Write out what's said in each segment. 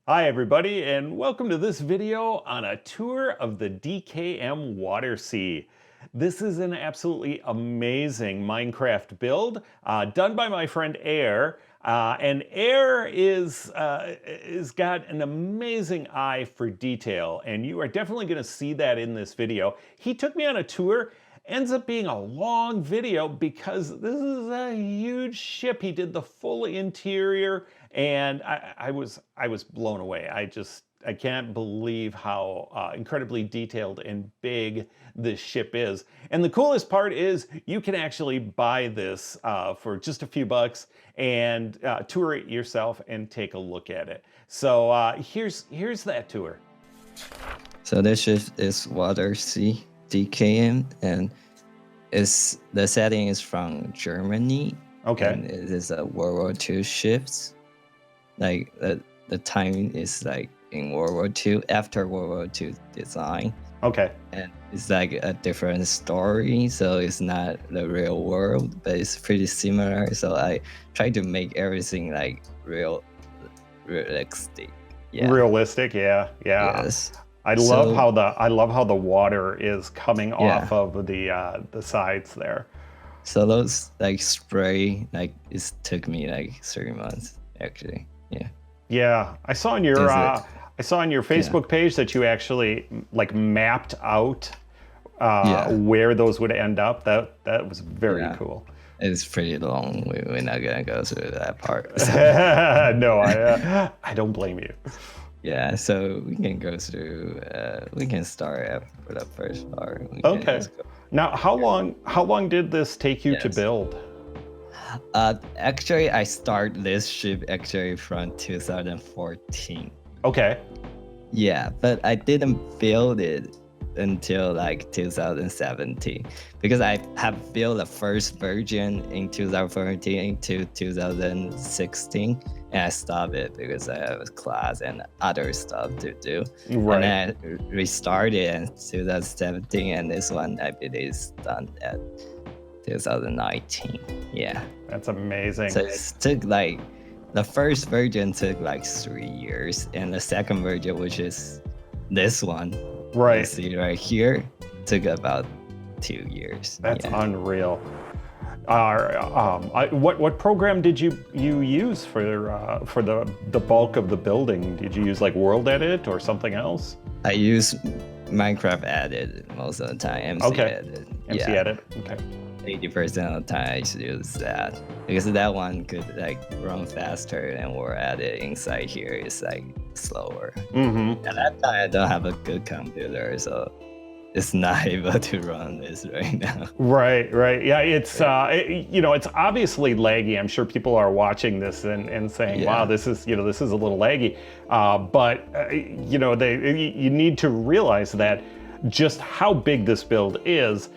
Hi everybody, and welcome to this video on a tour of the DKM Waldersee. This is an absolutely amazing Minecraft build done by my friend Air. And Air is got an amazing eye for detail, and you are definitely going to see that in this video. He took me on a tour. Ends up being a long video because this is a huge ship. He did the full interior, and I was blown away. I can't believe how incredibly detailed and big this ship is. And the coolest part is you can actually buy this for just a few bucks and tour it yourself and take a look at it. So here's that tour. So this ship is Waldersee DKM, and the setting is from Germany. Okay. And it is a World War II ship. Like the time is like in World War II, after World War II design. Okay. And it's like a different story, so it's not the real world, but it's pretty similar. So I try to make everything like realistic. Yeah. Realistic, yeah. Yes. I love how the water is coming off of the sides there. So those like spray, like it took me like 3 months actually. Yeah. Yeah, I saw on your Facebook page that you actually like mapped out where those would end up. That was very cool. It's pretty long. We're not gonna go through that part. So. No, I don't blame you. Yeah, so we can go through. We can start after the first part. Okay. Now, how long did this take you to build? Actually, I started this ship actually from 2014. Okay. Yeah, but I didn't build it until like 2017 because I have built the first version in 2014 to 2016, and I stopped it because I have a class and other stuff to do. Right. And I restarted in 2017, and this one I believe is done at 2019. Yeah. That's amazing. So it took like, the first version took like 3 years, and the second version, which is this one, right, you see right here, took about 2 years. That's unreal. What program did you use for the bulk of the building? Did you use like World Edit or something else? I use Minecraft Edit most of the time. MC Edit. MC Edit. Okay. 80% of the time I use that because that one could like run faster, and World Edit inside here is like slower. Mm-hmm. At that time I don't have a good computer, so it's not able to run this right now. Right. Yeah, it's it's obviously laggy. I'm sure people are watching this and saying, "Wow, this is a little laggy." But you need to realize that just how big this build is.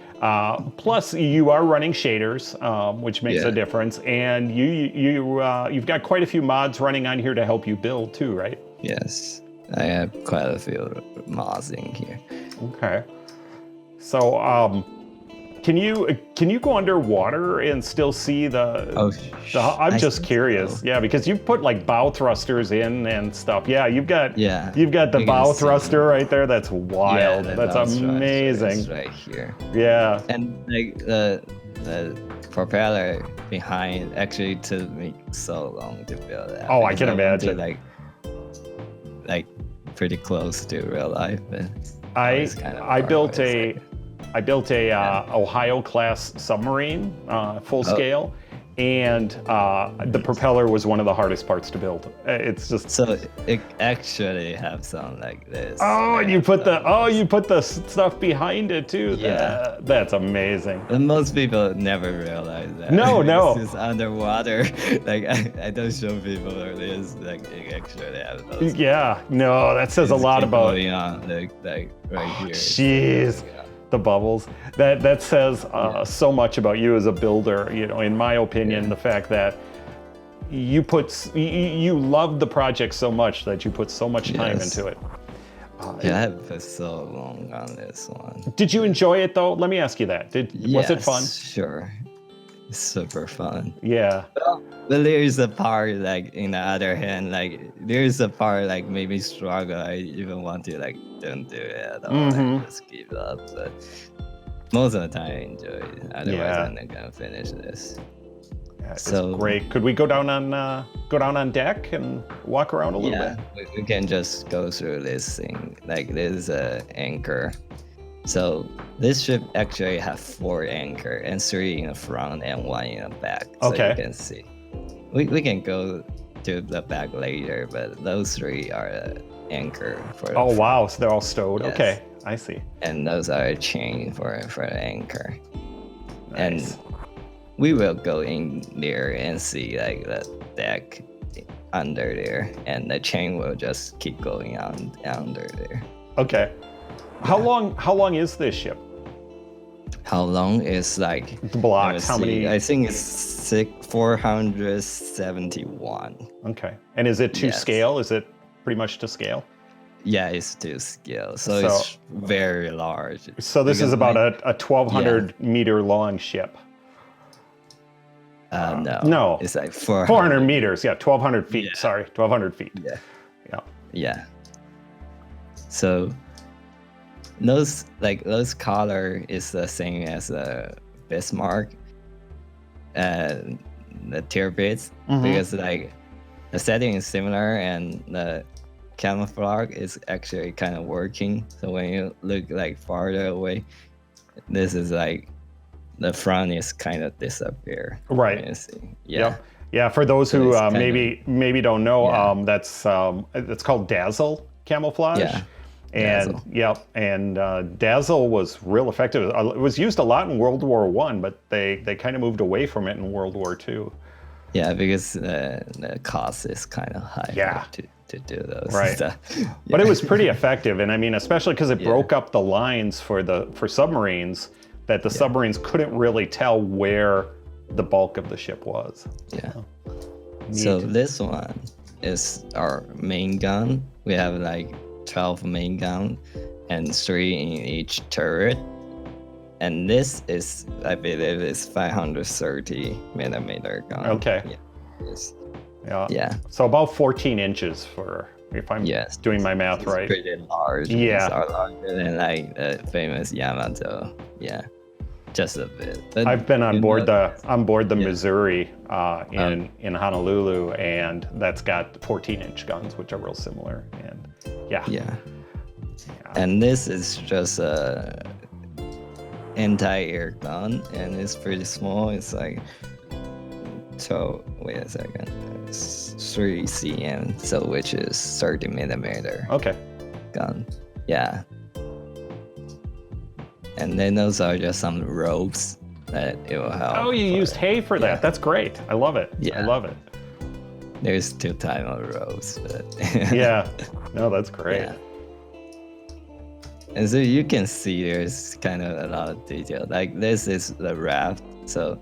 Plus, you are running shaders, which makes a difference, and you've got quite a few mods running on here to help you build too, right? Yes, I have quite a few mods in here. Okay. So, can you go underwater and still see I'm just curious. Yeah, because you've put like bow thrusters in and stuff. Yeah, you've got the bow thruster right there. That's wild. Yeah, that's amazing. Right here. Yeah. And like the propeller behind actually took me so long to build that. Oh, I can imagine. Like pretty close to real life, but I built a Ohio class submarine, full scale, and the propeller was one of the hardest parts to build. It's just so it actually have something like this. Oh, and you put the stuff behind it too. Yeah, that's amazing. And most people never realize that. No. This is underwater. Like I don't show people this. Like it actually have those. Yeah, no, that says a lot about. Like right here. Jeez. Yeah. The bubbles. That says so much about you as a builder. In my opinion, the fact that you love the project so much that you put so much time into it. I have put so long on this one. Did you enjoy it though? Let me ask you that. Was it fun? Sure. It's super fun. Yeah. But there's a part like in the other hand, like there's a part like maybe struggle. I even want to like don't do it at all and just give up. But most of the time I enjoy it. Otherwise I'm not gonna finish this. Yeah, it's great. Could we go down on deck and walk around a little bit? Yeah, we can just go through this thing. Like there's a anchor. So this ship actually have 4 anchor and 3 in the front and 1 in the back. So you can see. We can go to the back later, but those 3 are the anchor for the front. Wow, so they're all stowed. Yes. Okay, I see. And those are a chain for the anchor. Nice. And we will go in there and see like the deck under there, and the chain will just keep going on under there. Okay. How long is this ship? How long is like the blocks? How many? I think it's 471. Okay. And is it to scale? Is it pretty much to scale? Yeah, it's to scale. So it's very large. So this is about a 1,200 meter long ship. No. It's like 400 meters. Yeah, 1,200 feet. Yeah. Sorry, 1,200 feet. Yeah. So those color is the same as the Bismarck and the Torpedoes, because like the setting is similar and the camouflage is actually kind of working. So when you look like farther away, this is like the front is kind of disappear. Right. You see. Yeah. For those who maybe don't know, that's called dazzle camouflage. Yeah. And dazzle was real effective. It was used a lot in World War I, but they kind of moved away from it in World War II. Yeah, because the cost is kind of high. To do those stuff. But it was pretty effective, and I mean, especially because it broke up the lines for submarines, that the submarines couldn't really tell where the bulk of the ship was. Yeah. So this one is our main gun. We have like 12 main gun and 3 in each turret. And this is, I believe, is 530 millimeter gun. Okay. Yeah. So about 14 inches for, if I'm doing my math right. Pretty large. Yeah. It's larger than like the famous Yamato. Yeah. Just a bit. But I've been on board the Missouri in Honolulu, and that's got 14-inch guns, which are real similar. And and this is just a anti-air gun, and it's pretty small. It's like, so wait a second, it's 3 cm, so which is 30 millimeter. Okay. Gun. Yeah. And then those are just some ropes that it will help. Oh, you used hay for that. That's great. I love it. I love it. There's 2 types of ropes, but no, that's great. Yeah. And so you can see there's kind of a lot of detail. Like this is the raft. So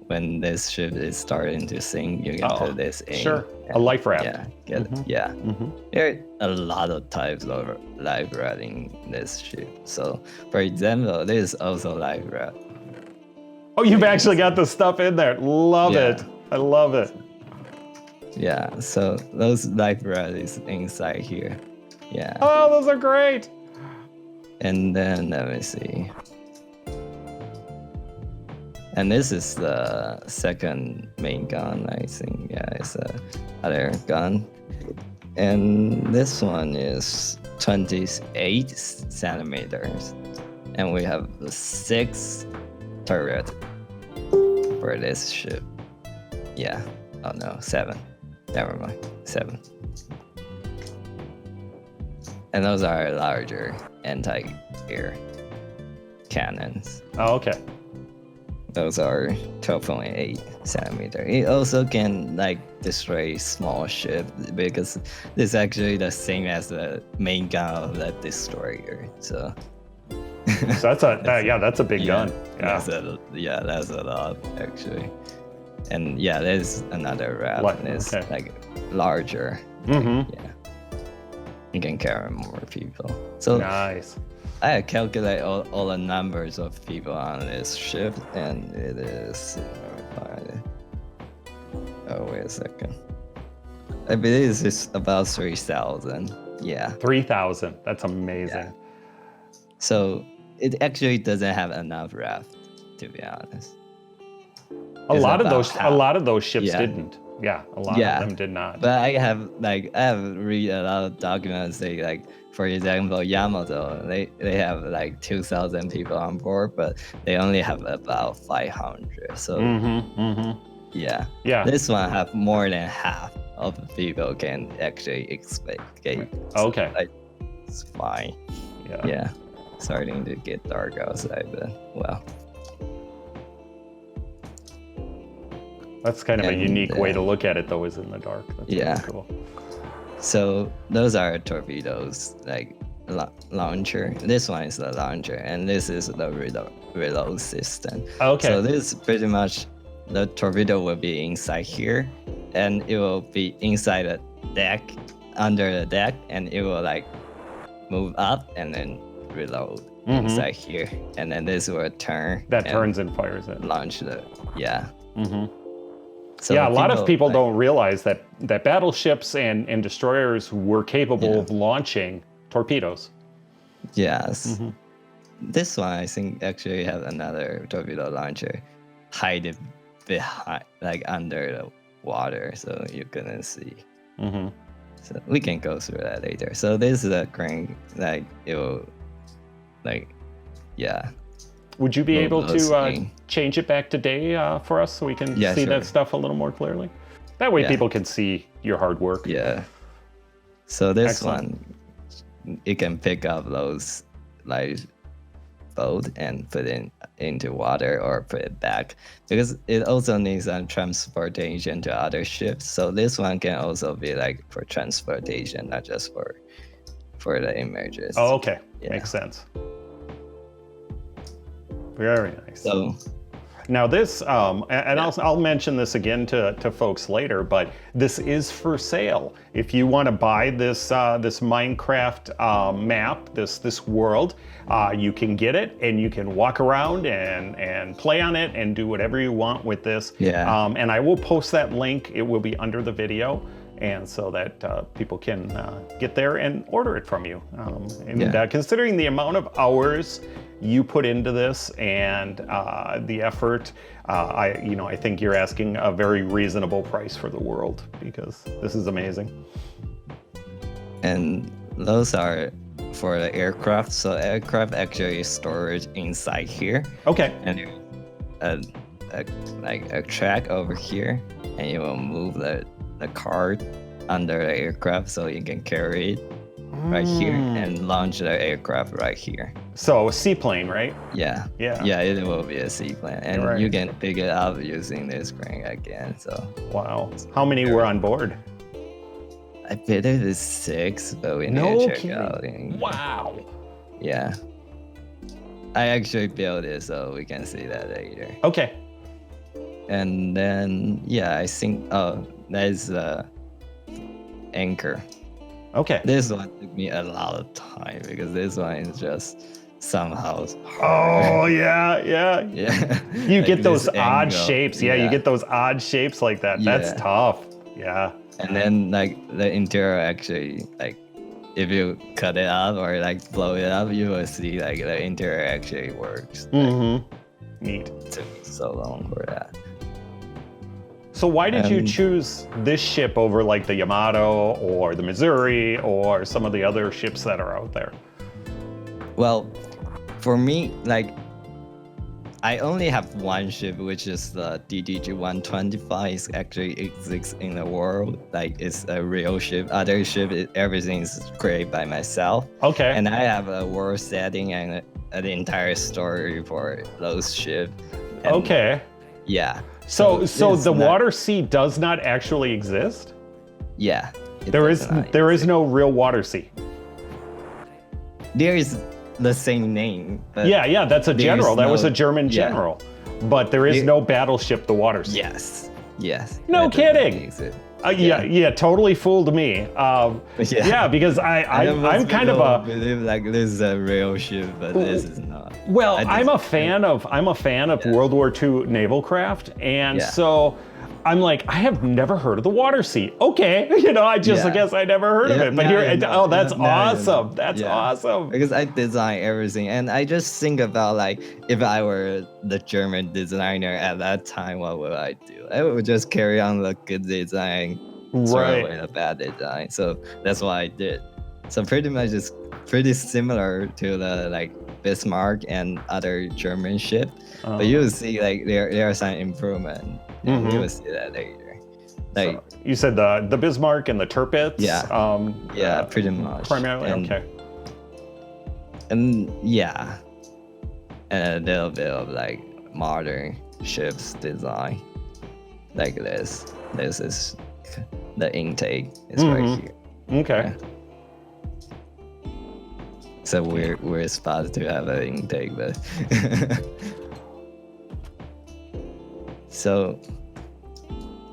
when this ship is starting to sink, you can put this in. Sure. A life raft. There are a lot of types of life raft in this ship. So for example, there is also life raft. Oh, you've actually got the stuff in there. Love it. I love it. Yeah, so those life raft is inside here. Yeah. Oh, those are great. And then let me see. And this is the second main gun, I think. Yeah, it's a other gun. And this one is 28 centimeters. And we have 6 turret for this ship. Yeah. Oh no, 7. Never mind. 7. And those are larger anti-air cannons. Oh, okay. Those are 12.8 centimeter. It also can like destroy small ship because it's actually the same as the main gun of the destroyer. So that's a big gun. Yeah. That's a lot actually. And there's another raft and it's like larger. You can carry more people. So nice. I calculate all the numbers of people on this ship, and it is wait a second. I believe it's about 3,000. Yeah. 3,000. That's amazing. Yeah. So it actually doesn't have enough raft, to be honest. A lot of those ships didn't. Yeah, a lot of them did not. But I have read a lot of documents say, like, for example, Yamato, they have like 2,000 people on board, but they only have about 500. So yeah, this one have more than half of the people can actually escape. So, okay, like, it's fine. Yeah, starting to get dark outside, but well. That's kind of a unique way to look at it, though, is in the dark. That's really cool. So those are torpedoes, like launcher. This one is the launcher, and this is the reload system. Okay. So this is pretty much the torpedo will be inside here, and it will be inside the deck, under the deck, and it will like move up and then reload inside here, and then this will turn. That turns and fires it. Launch the So a lot of people don't realize that battleships and destroyers were capable of launching torpedoes. Yes. This one, I think, actually has another torpedo launcher hidden behind, like under the water, so you couldn't see. So we can go through that later. So this is a crane, like it will, like, Would you be able to change it back to day for us so we can see that stuff a little more clearly? That way people can see your hard work. Yeah. So this one, it can pick up those like boat and put it into water or put it back, because it also needs transportation to other ships. So this one can also be like for transportation, not just for the images. Oh, okay. Makes sense. Very nice. So now this, and I'll mention this again to folks later, but this is for sale. If you want to buy this this Minecraft map, this world, you can get it and you can walk around and play on it and do whatever you want with this. And I will post that link. It will be under the video, and so that people can get there and order it from you. Considering the amount of hours you put into this and the effort, I think you're asking a very reasonable price for the world, because this is amazing. And those are for the aircraft. So aircraft actually is stored inside here. Okay. And like a track over here, and you will move the cart under the aircraft so you can carry it right here and launch the aircraft right here. So a seaplane, right? Yeah, it will be a seaplane, and you can pick it up using this crane again. So wow, how many were on board? I bet it is 6, but we need to check out. Wow. Yeah, I actually built it, so we can see that later. Okay. And then I think that is the anchor. Okay. This one took me a lot of time because this one is just somehow hard. Oh yeah. You like get those odd angle. shapes. You get those odd shapes like that. That's tough. Yeah. And then like the interior actually, like if you cut it up or like blow it up, you will see like the interior actually works. Neat. It took so long for that. So why did you choose this ship over like the Yamato or the Missouri or some of the other ships that are out there? Well, for me, like, I only have one ship, which is the DDG-125. It actually exists in the world. Like, it's a real ship. Other ship, everything is created by myself. Okay. And I have a world setting and an entire story for those ships. Okay. Yeah. So the WaterSea does not actually exist? Yeah. There is no real WaterSea. There is the same name. Yeah, that's a general. That was a German general. But there is no battleship, the WaterSea. Yes. No kidding. Yeah, totally fooled me. Because I'm kind of a believe like this is a real ship, but this is not. Well, I'm a fan of World War II naval craft, and so I'm like, I have never heard of the Waldersee. Okay, you know, I just guess I never heard of it. But oh, that's awesome. That's awesome. Because I design everything, and I just think about like, if I were the German designer at that time, what would I do? I would just carry on the good design, throw away the bad design. So that's what I did. So pretty much it's pretty similar to the like Bismarck and other German ship, but you will see like there are some improvement. And you will see that later. Like so you said the Bismarck and the Torpedoes. Yeah, pretty much. Primarily, okay. And yeah, and a little bit of like modern ships design, like this. This is the intake. It's right here. Okay. Yeah. It's a weird spot to have an intake, but so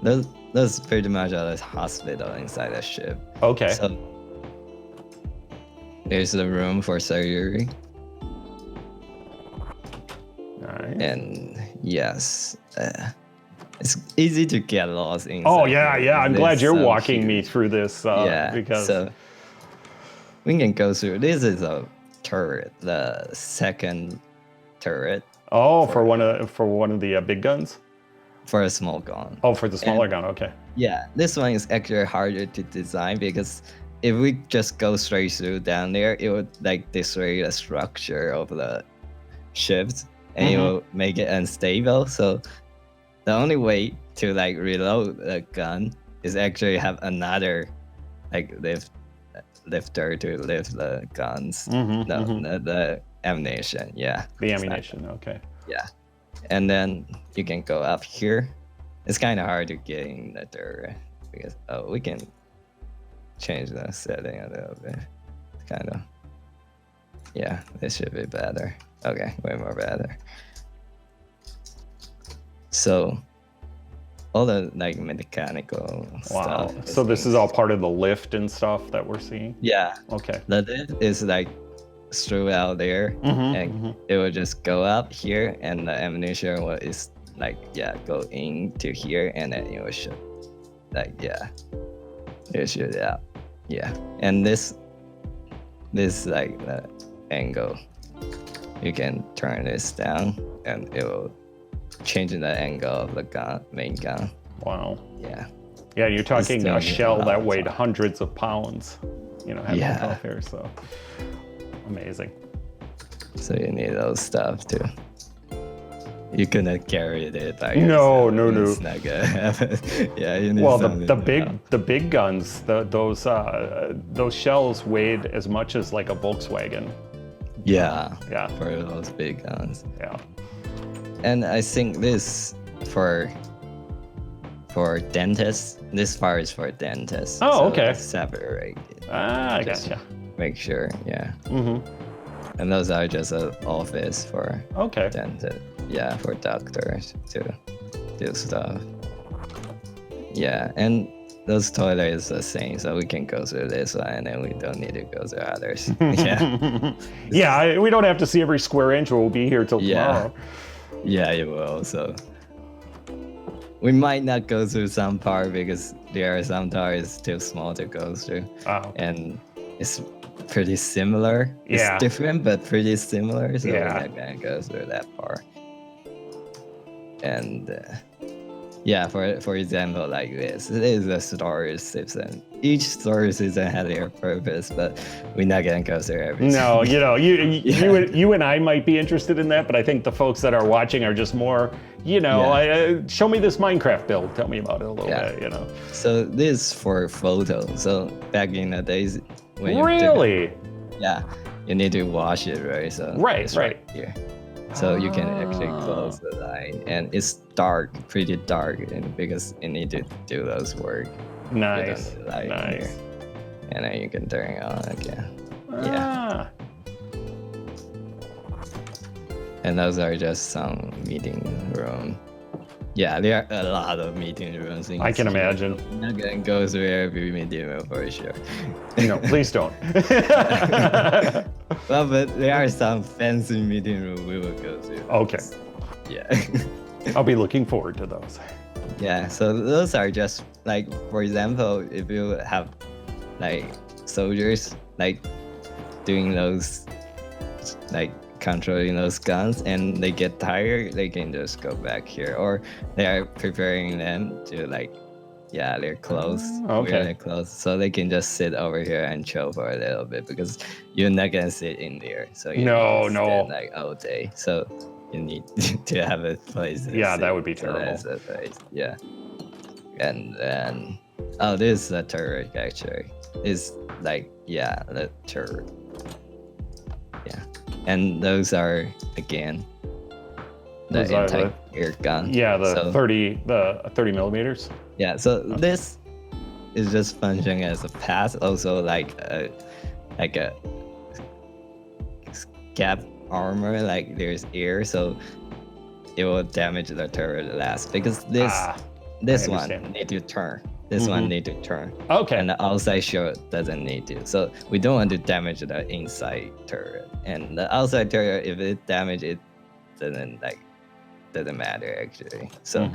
those pretty much are the hospital inside the ship. Okay. So there's a room for surgery. Nice. And yes, it's easy to get lost inside. Oh yeah, yeah. I'm glad you're so walking huge. me through this. Because so we can go through. This is a turret, the second turret. Oh, for one of the big guns. For a small gun. Oh, for the smaller gun. Okay. Yeah, this one is actually harder to design because if we just go straight through down there, it would like destroy the structure of the ships and it will make it unstable. So the only way to like reload the gun is actually have another like lifter to lift the guns. The ammunition. Yeah. The ammunition. Okay. Yeah. And then you can go up here. It's kind of hard to get in the turret because we can change the setting a little bit. Kind of. Yeah, this should be better. Okay, way more better. So all the like mechanical stuff. So this is all part of the lift and stuff that we're seeing? Yeah. Okay. The lift is like through out there and it will just go up here and the ammunition will is like go into here and then it will shoot like it shoot out. And this like the angle, you can turn this down and it will change the angle of the main gun. Wow. Yeah, you're talking a shell that weighed hundreds of pounds, you know, having it off here, so amazing. So you need those stuff too. You couldn't carry it by yourself. No. It's not gonna happen. Yeah, you need the big guns, those shells weighed as much as like a Volkswagen. Yeah. Yeah. For those big guns. Yeah. And I think this for dentists. This part is for dentists. Oh, so okay. Separate. I gotcha. Make sure, And those are just an office for dentists. Yeah, for doctors to do stuff. Yeah, and those toilets are the same, so we can go through this one and then we don't need to go through others. Yeah, we don't have to see every square inch. We'll be here till tomorrow. Yeah, you will. So we might not go through some part because there are some parts too small to go through. And it's pretty similar. It's different, but pretty similar. So we're not gonna go through that part. And for example, like this, it is a storage system. Each storage system has their purpose, but we're not gonna go through everything. No, you know, you and I might be interested in that, but I think the folks that are watching are just more, show me this Minecraft build. Tell me about it a little bit, you know. So this for photo. So back in the days when you need to wash it, right? So right here. So you can actually close the light, and it's dark, pretty dark, and because you need to do those work. Nice. Here. And then you can turn it on again. And those are just some meeting room. Yeah, there are a lot of meeting rooms. I can imagine. I'm not gonna go through every meeting room for sure. No, please don't. Well, but there are some fancy meeting rooms we will go through. Okay. Yeah. I'll be looking forward to those. Yeah, so those are just like, for example, if you have like soldiers like doing those, like controlling those guns, and they get tired, they can just go back here, or they are preparing them to like, yeah, they're close. Okay. They're close, so they can just sit over here and chill for a little bit, because you're not gonna sit in there. So you No, need to no. stand, like all day. So you need to have a place. To Yeah, sit. that would be So terrible. that's the place. Yeah. And then, oh, this is a turret actually. It's like, yeah, the turret. Yeah. And those are again the Those are the- anti-air gun. Yeah, the So- 30 millimeters. Yeah, so this is just functioning as a pass, also like a cap armor, like there's air, so it will damage the turret less, because this I one understand. need to turn. This one need to turn. Okay. And the outside shield doesn't need to. So we don't want to damage the inside turret. And the outside turret, if it damage it, doesn't matter actually. So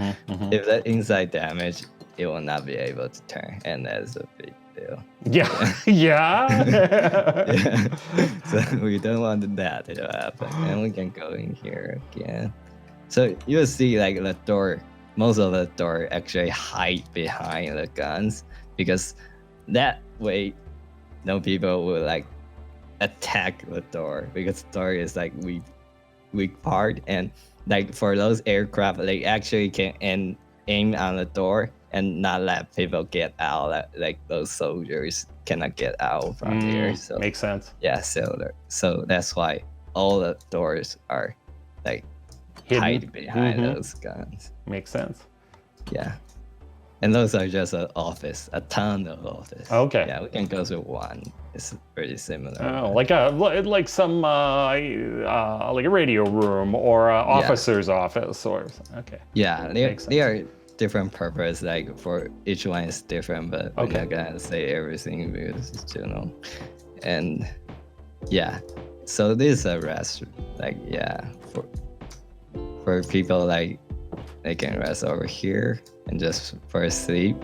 if the inside damage, it will not be able to turn, and that's a big deal. Yeah. Yeah. Yeah. So we don't want that to happen. And we can go in here again. So you'll see like the door, most of the door actually hide behind the guns, because that way no people will like attack the door, because the door is like weak part, and like for those aircraft, they actually can aim on the door and not let people get out. Like those soldiers cannot get out from here. So Makes sense. yeah, so that's why all the doors are like Hidden. hide behind those guns. Makes sense. Yeah. And those are just an office, a ton of office. Okay. Yeah, we can go to one. It's pretty similar. Oh, like some like a radio room or an officer's office or okay. Yeah, Makes they are different purpose. Like for each one is different, but we're Okay. not gonna say everything because it's general. And yeah, so this is a rest. Like yeah, for people like they can rest over here and just for sleep.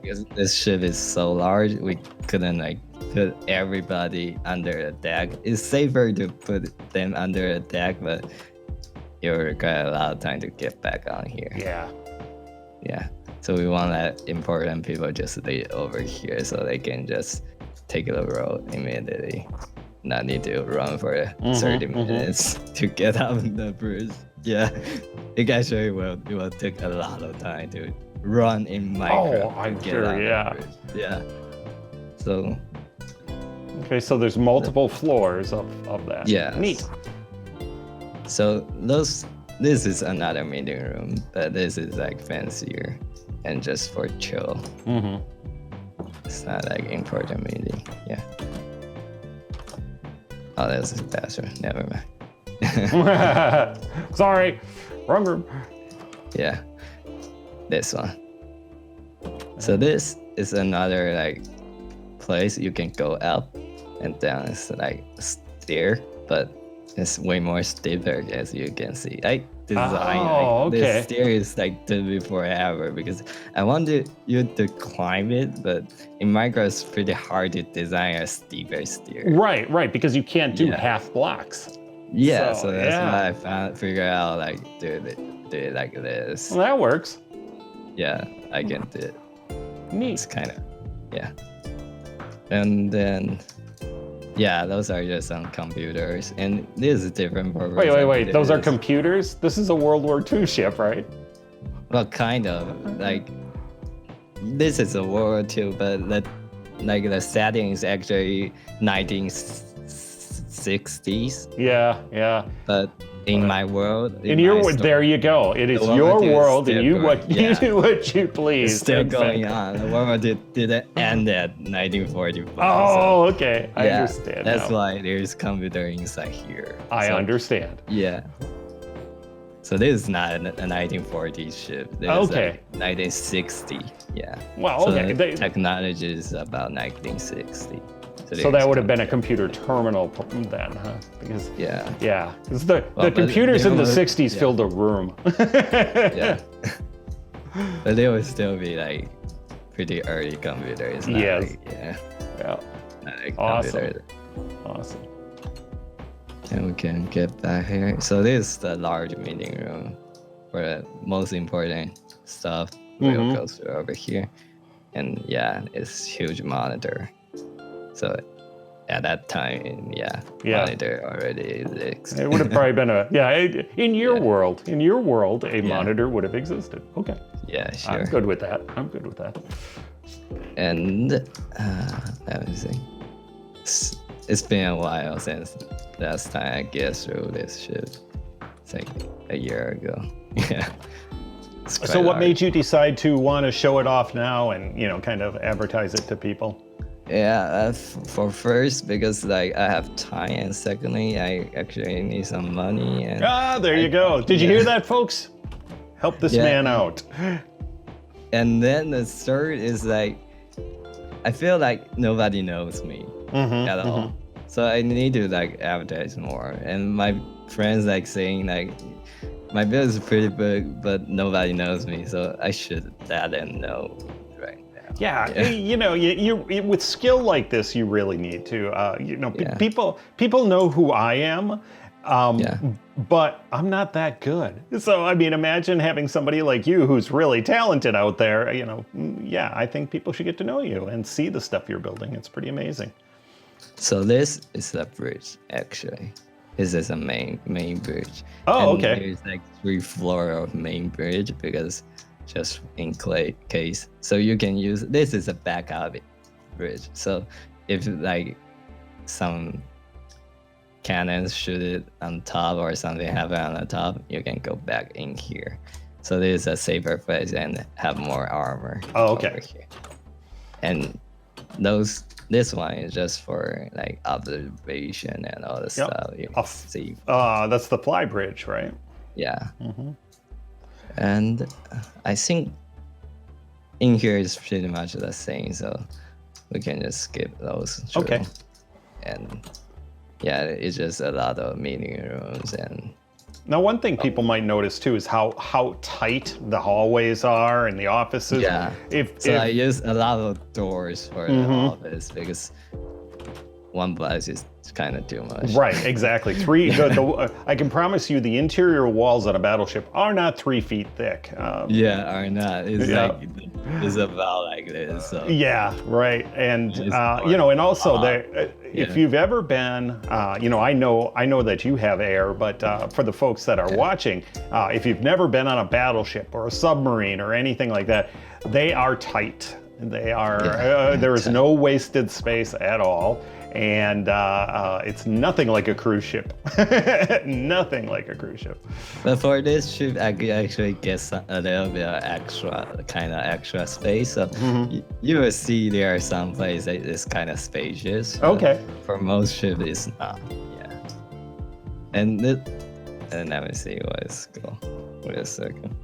Because this ship is so large, we couldn't like put everybody under the deck. It's safer to put them under the deck, but it will require a lot of time to get back on here. Yeah. Yeah. So we want that important people just lay over here so they can just take the road immediately. Not need to run for 30 minutes to get out of the bridge. Yeah. It actually it will take a lot of time to run in Minecraft. Oh, I'm to get sure, out of the yeah. bridge. Yeah. So Okay, so there's multiple floors of that. Yes. Neat. so this is another meeting room, but this is like fancier and just for chill. It's not like important meeting. Yeah. Oh, that's a bathroom. Never mind. Sorry, wrong room. Yeah. This one. So this is another like place you can go up and down. It's like stair, but it's way more steeper, as you can see. I designed okay. this stair is like to be forever, because I wanted you to climb it, but in Minecraft it's pretty hard to design a steeper stair. Right, because you can't do Yeah. half blocks. Yeah, So, so that's yeah. why I figured out like do it like this. Well, that works. Yeah, I can do it. Neat. It's kind of, yeah. And then, yeah, those are just some computers, and this is different purpose. Wait. Those are This- computers? This is a World War II ship, right? Well, kind of like this is a World War II, but the setting is actually 1960s. Yeah. But in my world, In your my world, story, there you go. It is The World your War II is world, and still you going. you Yeah. do what you please. it's still Exactly. going on. The World War II didn't end at 1945. so- Oh, okay. I yeah, understand. that's now. why there's computer inside here. I So, understand. Yeah. So this is not a 1940s ship. This Okay. is like 1960. Yeah. Wow. So Okay. the technology is about 1960. So there's that would have been a computer terminal then, huh? Because Yeah. 'cause the Well, but computers in the they were- 60s yeah. filled a room. Yeah. But they will still be like pretty early computers. Yes. Like, yeah. Yeah. Like Awesome. computers. Awesome. And we can get back here. So this is the large meeting room where the most important stuff will go through over here. And yeah, it's huge monitor. So at that time, monitor already exists. It would have probably been in your world, a monitor would have existed. Okay. Yeah, sure. I'm good with that. And let me see. It's been a while since last time I get through this ship. It's like a year ago. Yeah. So what made you decide to want to show it off now and, kind of advertise it to people? Yeah, for first, because like I have time, and secondly, I actually need some money. And there you go. Did you hear that, folks? Help this man out. And then the third is like, I feel like nobody knows me at all. So I need to like advertise more. And my friends like saying like, my build is pretty big, but nobody knows me. So I should let them know right now. Yeah. You with skill like this, you really need to. People know who I am. But I'm not that good. So, I mean, imagine having somebody like you who's really talented out there, I think people should get to know you and see the stuff you're building. It's pretty amazing. So this is the bridge, actually. This is a main bridge. Oh, and okay. There's like 3 floors of main bridge because just in case. So you can use, this is a backup bridge. So if like some cannons shoot it on top or something happen on the top, you can go back in here. So this is a safer place and have more armor. Oh, okay. Over here. And this one is just for like observation and all the stuff you can see. That's the fly bridge, right? Yeah. And I think in here is pretty much the same, so we can just skip those. Okay. And yeah, it's just a lot of meeting rooms. And now, one thing people might notice too is how tight the hallways are and the offices. Yeah. I use a lot of doors for the office because one place is kind of too much. Right, exactly. I can promise you the interior walls on a battleship are not 3 feet thick. Are not. It's about like this. So. Yeah, right. And and also if you've ever been, I know that you have air, but for the folks that are watching, if you've never been on a battleship or a submarine or anything like that, they are tight. They are. There is no wasted space at all. And it's nothing like a cruise ship. Nothing like a cruise ship. But for this ship, I could actually get a little bit of extra space. So you will see there are some places that is kind of spacious. Okay. For most ships, it's not. Yeah. And let me see what is cool. Wait a second.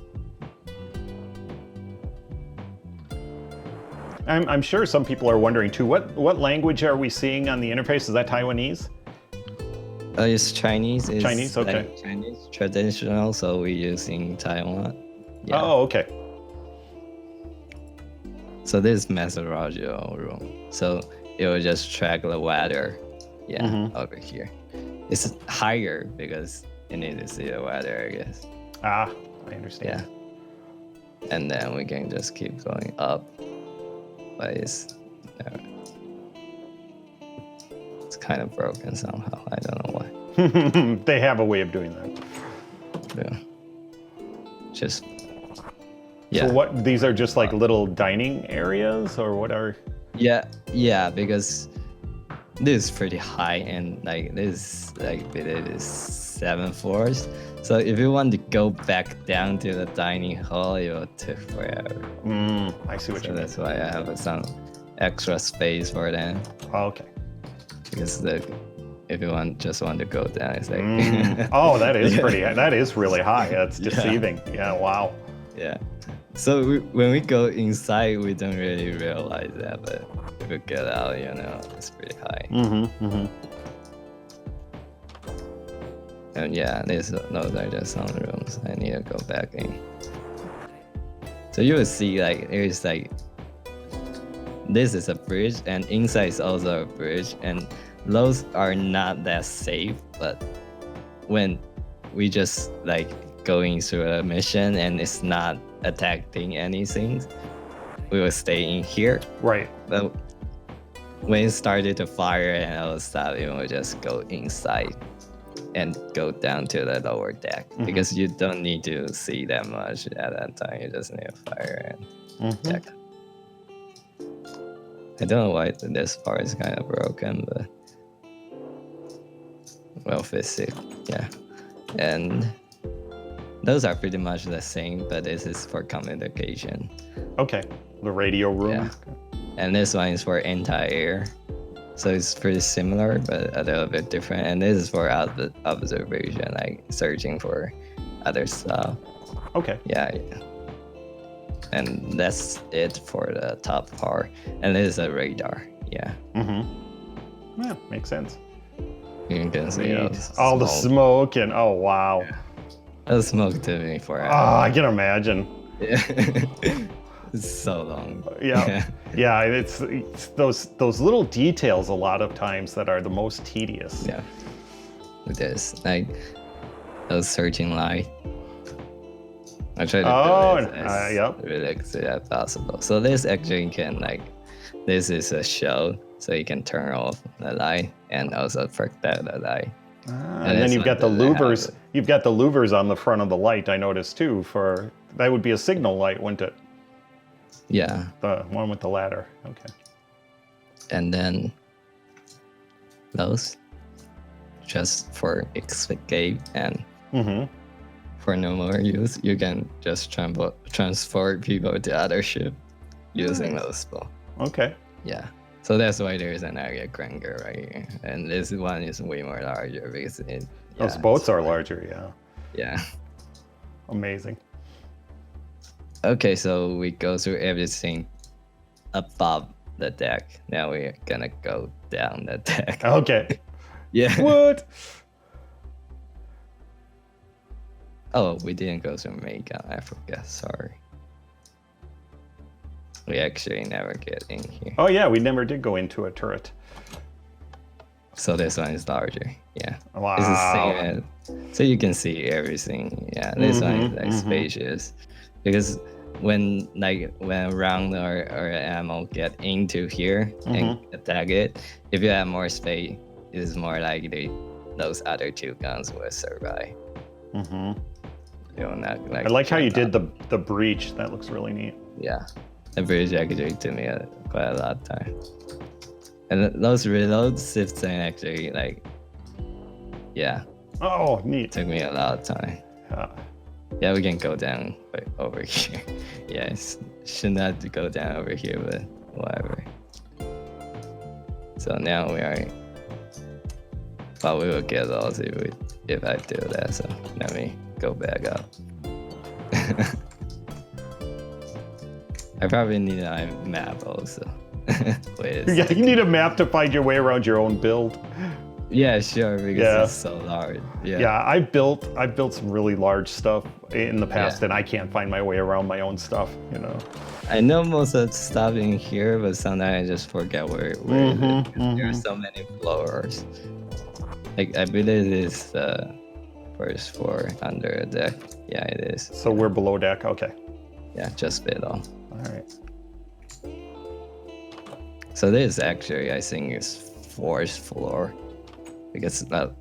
I'm sure some people are wondering too, what language are we seeing on the interface? Is that Taiwanese? It's Chinese. It's Chinese, okay. Like Chinese traditional, so we use in Taiwan. Yeah. Oh, okay. So this is meteorological room. So it will just track the weather. Yeah, over here. It's higher because you need to see the weather, I guess. I understand. Yeah. And then we can just keep going up. But it's kind of broken somehow. I don't know why. They have a way of doing that. Yeah. So these are just like little dining areas, or what are? Yeah, because this is pretty high, and like this it is 7 floors. So if you want to go back down to the dining hall, it will take forever. I see what you mean. That's why I have some extra space for them. Oh, okay. Because if you just want to go down, it's like. Oh, that is pretty. That is really high. That's deceiving. Yeah. Wow. Yeah. So when we go inside, we don't really realize that, but if we get out, it's pretty high. And yeah, those are just some rooms. I need to go back in. So you will see like there's like this is a bridge, and inside is also a bridge, and those are not that safe. But when we just like going through a mission and it's not attacking anything, we will stay in here. Right. But when it started to fire and all stuff, it will just go inside and go down to the lower deck, because you don't need to see that much at that time. You just need to fire and deck. I don't know why this part is kind of broken, but we'll fix it. Yeah. And those are pretty much the same, but this is for communication. Okay. The radio room. Yeah. And this one is for anti-air. So it's pretty similar, but a little bit different. And this is for observation, like searching for other stuff. Okay. Yeah. And that's it for the top part. And this is a radar. Yeah. Yeah, makes sense. You can see all the smoke and oh wow. Yeah. The smoke took me forever. Oh, I can imagine. Yeah. It's so long. Yeah. Yeah, it's those little details a lot of times that are the most tedious. Yeah. It is. Like those searching light. I try to do it as realistic as possible. So this actually can this is a show, so you can turn off the light and also protect the light. And then you've got the louvers. You've got the louvers on the front of the light. I noticed too. For that would be a signal light, wouldn't it? Yeah. The one with the ladder. Okay. And then those just for escape and for no more use, you can just transport people to other ship using those boats. Okay. Yeah. So that's why there's an area cranker right here. And this one is way more larger because those boats are larger, yeah. Yeah. Amazing. Okay, so we go through everything above the deck. Now we're gonna go down the deck. Okay. Yeah. What? Oh, we didn't go through Mega. I forgot. Sorry. We actually never get in here. Oh yeah, we never did go into a turret. So this one is larger. Yeah. Wow. It's the same as, so you can see everything. Yeah. This one is like spacious, because when round or ammo get into here and attack it, if you have more space, it is more likely those other two guns will survive. You'll not, I like how you did the breach. That looks really neat. Yeah, the bridge actually took me quite a lot of time, and those reload shifts actually Oh, neat. took me a lot of time. Yeah, we can go down over here. Yeah, should not go down over here, but whatever. So now we are. Well, we will get those if I do that. So let me go back up. I probably need a map also. Wait. Yeah, you need a map to find your way around your own build. Yeah, sure, because it's so large. Yeah. Yeah, I've built some really large stuff in the past, and I can't find my way around my own stuff. You know. I know most of the stuff in here, but sometimes I just forget where it is. There are so many floors. Like I believe it's the first floor under the deck. Yeah, it is. So we're below deck. Okay. Yeah, just below. All right. So this actually, I think, is fourth floor, because for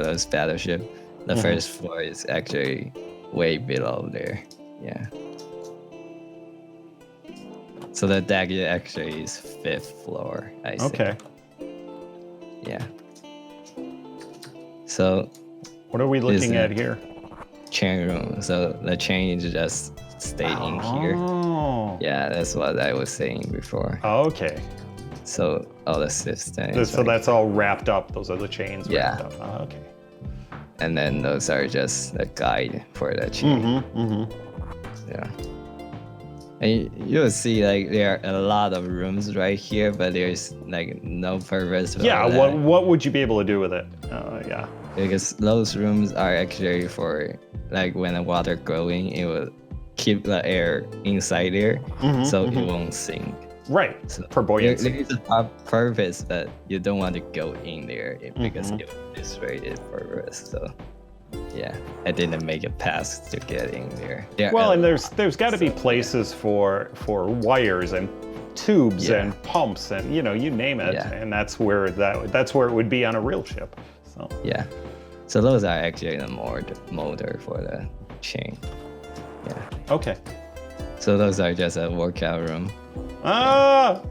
those battleship, the first floor is actually way below there. Yeah. So the deck actually is fifth floor, I think. Okay. Yeah. So what are we looking at here? Chain room. So the chain is just stay in here. Yeah, that's what I was saying before. Okay. So all the systems. So that's all wrapped up. Those are the chains. Yeah. Wrapped up. Okay. And then those are just the guide for the chain. Yeah. And you'll see there are a lot of rooms right here, but there's no purpose. Yeah. What would you be able to do with it? Yeah. Because those rooms are actually for when the water going, it will keep the air inside there, so it won't sink. Right, So for buoyancy. there is a purpose, but you don't want to go in there because it will destroy its purpose. So yeah, I didn't make a pass to get in there. Well, and there's got to be places for wires and tubes and pumps and you name it, and that's where it would be on a real ship. So yeah, so those are actually the motor for the chain. Yeah. Okay. So those are just a workout room. Ah.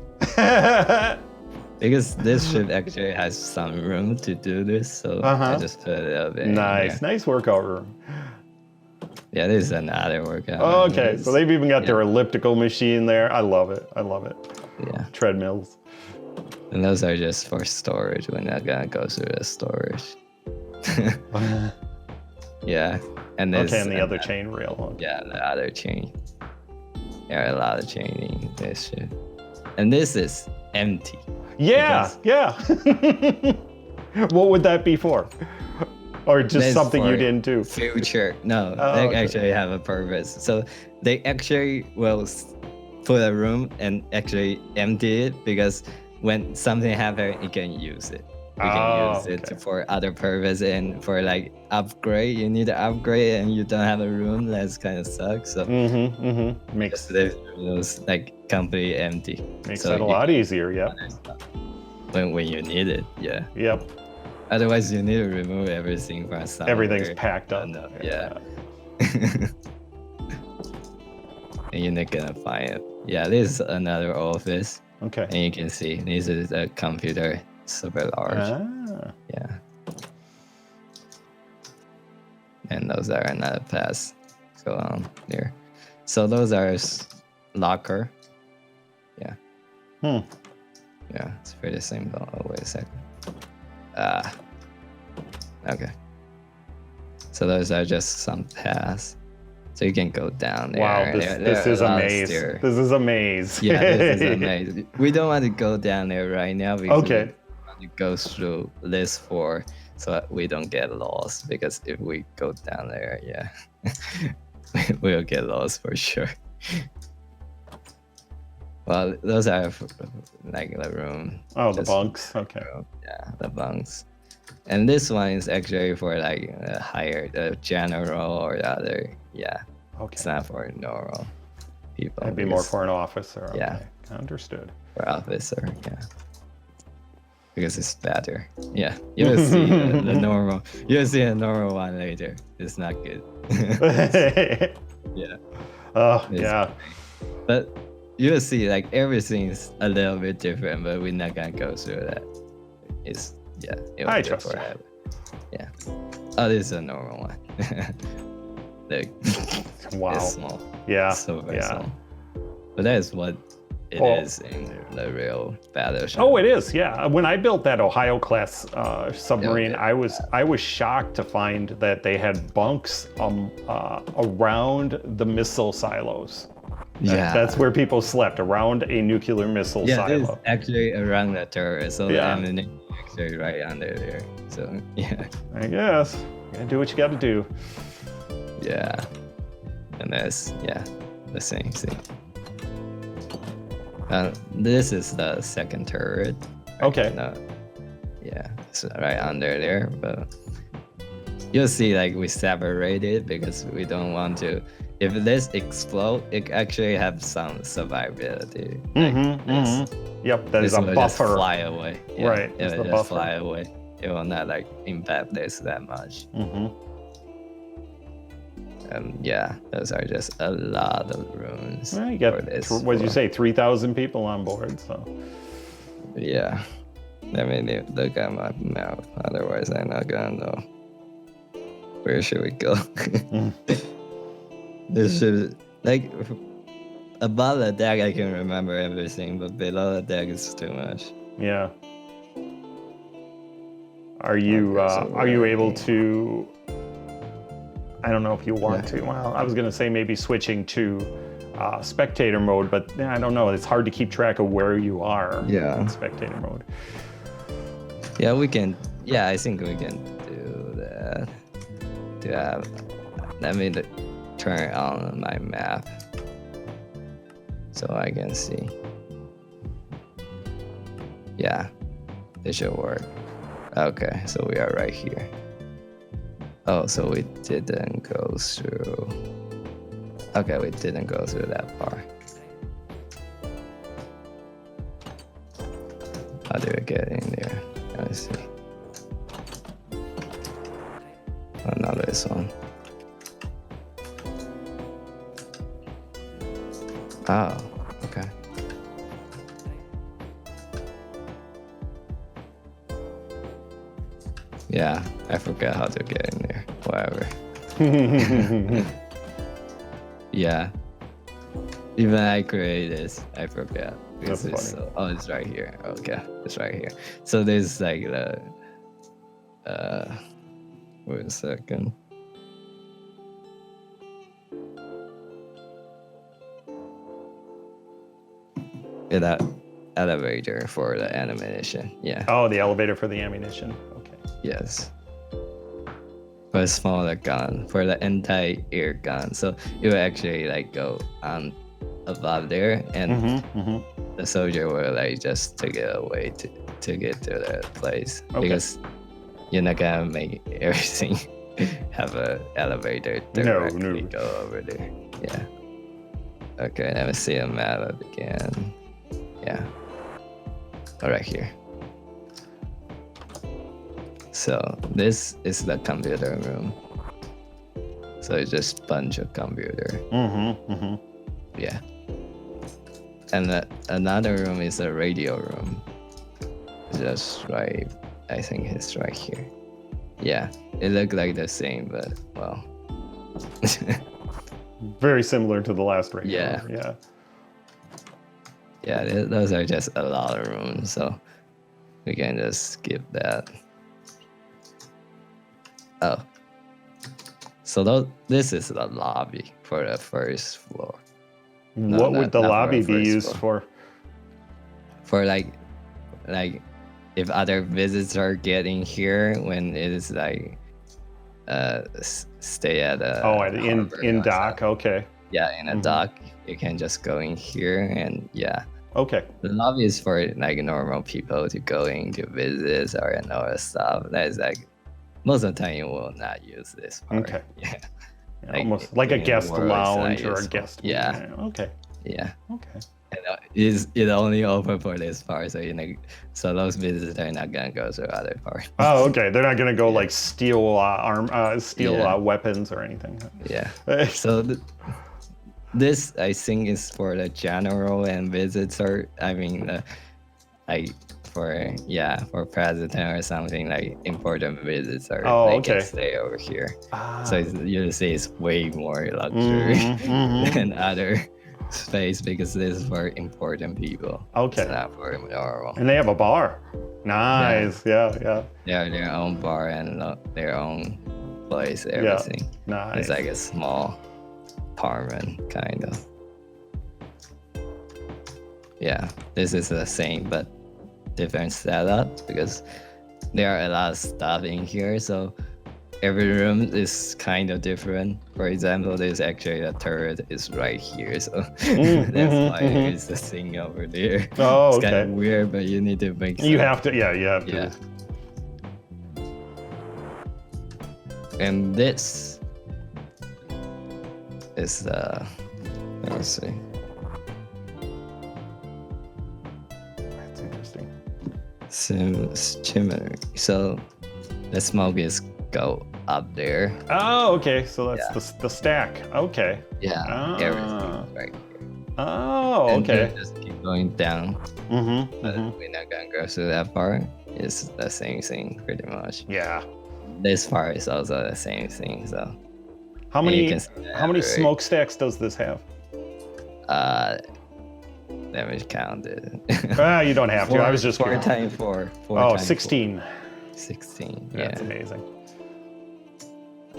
Because this ship actually has some room to do this, so I just put it up in Nice workout room. Yeah, this is another workout room. Okay, So they've even got their elliptical machine there. I love it. Yeah. Treadmills. And those are just for storage. We're not gonna go through the storage. Yeah. And this, and the other chain rail. Yeah, the other chain. There are a lot of chaining in this ship. And this is empty. Yeah. What would that be for? Or just something you didn't do? Future. No, they actually have a purpose. So they actually will put a room and actually empty it because when something happens, you can use it. You can use it for other purpose and for like upgrade. You need to upgrade and you don't have a room. That's kind of sucks. So makes those like completely empty. Makes it a lot easier. Yeah. When you need it. Yeah. Yep. Otherwise, you need to remove everything from somewhere. Everything's packed up. Yeah. And you're not gonna find it. Yeah, this is another office. Okay. And you can see this is a computer, super large. Yeah. And those are another pass. Go on there. So those are locker. Yeah. Yeah, it's pretty simple. Oh, wait a second. Okay. So those are just some paths. So you can go down there. Wow, this is a maze. This is a maze. Yeah, this is a maze. We don't want to go down there right now because we want to go through this floor so that we don't get lost. Because if we go down there, we'll get lost for sure. Well, those are like the room. Oh, the bunks. Okay. Yeah, the bunks. And this one is actually for like the general or the other. Yeah. Okay. It's not for normal people. It'd be more for an officer. Okay. Yeah. Understood. For officer, yeah. Because it's better. Yeah. You'll see the normal. You'll see a normal one later. It's not good. Yeah. Oh, yeah. But you'll see like everything's a little bit different, but we're not gonna go through that. I trust you. Yeah. Oh, this is a normal one. Wow. It's small. Yeah. So very small. But that is what it is in the real battleship. Oh, it is. Yeah. When I built that Ohio class submarine, I was shocked to find that they had bunks around the missile silos. That's where people slept, around a nuclear missile silo. Yeah, actually around the turret, so the ammunition actually right under there. So yeah. I guess. You gotta do what you gotta do. Yeah. And that's the same thing. This is the second turret. Okay. Yeah, it's right under there, but you'll see like we separated because we don't want to. If this explodes, it actually have some survivability. Yep, that is a buffer. Just fly away. Yeah, right, it will just fly away. It will not like impact this that much. Yeah, those are just a lot of rooms. Well, you got, what did you say, 3,000 people on board, so. Yeah. Let me look at my map, otherwise I'm not gonna know. Where should we go? This should, like, above the deck I can remember everything, but below the deck is too much. Yeah. Are you able to, I don't know if you want to, well, I was gonna say maybe switching to spectator mode, but I don't know, it's hard to keep track of where you are in spectator mode. Yeah, we can, I think we can do that. To have, I mean, turn on my map so I can see. Yeah, it should work. Okay, so we are right here. Oh, so we didn't go through. Okay, we didn't go through that part. How do we get in there? Let me see. Oh, not this one. Oh, okay. Yeah, I forgot how to get in there. Whatever. Yeah. Even I created this, I forgot. That's funny. Oh, it's right here. Okay, it's right here. So there's like the. Wait a second. That elevator for the animation. Yeah. Oh, the elevator for the ammunition. Okay. Yes. For a smaller gun, for the anti-air gun, so it will actually like go on above there, and the soldier will like just take it away to get to the place, because you're not gonna make everything have a elevator directly go over there. Yeah. Okay, let me see a map again. Yeah. Right here. So this is the computer room. So it's just a bunch of computer. Yeah. And another room is a radio room. Just right, I think it's right here. Yeah, it looked like the same, but well. Very similar to the last radio. Yeah. Yeah. Yeah, those are just a lot of rooms, so we can just skip that. Oh, so this is the lobby for the first floor. No, what would the lobby be used floor. for? For like if other visitors get in here when it is like stay at a in dock. Okay. Yeah, in a dock, you can just go in here, and yeah. Okay. The lobby is for like normal people to go in to visit or and all that stuff. That's like most of the time you will not use this part. Okay. Yeah. Almost like a guest lounge or a guest. Yeah. Meeting. Okay. Yeah. Okay. And it only open for this part, so so those visitors are not gonna go to other part. Oh, okay. They're not gonna go like steal weapons or anything. Yeah. So this I think is for the general and visitor. I mean, like for president or something, like important visitor. Oh, they okay. can stay over here. So you see, it's way more luxury than other space, because this is for important people. Okay. It's not for normal. And they have a bar. Nice. Yeah. They have their own bar and their own place, everything. Nice. It's like a small apartment, kind of. Yeah, this is the same, but different setup, because there are a lot of stuff in here, so every room is kind of different. For example, there's actually a turret is right here, so that's why there's the thing over there. Oh, it's kind of weird, but you need to make you have to. You have to. And this is let's see. That's interesting. Chimney. So the smoke is go up there. Oh, okay. So that's the stack. Okay. Yeah. Everything right here. Oh, and okay. you just keep going down. But we're not gonna go through that part. It's the same thing pretty much. Yeah. This part is also the same thing. So how many smokestacks does this have? Let me count it. You don't have to. I was just 4 curious. times 4. 16. 16. That's yeah. amazing.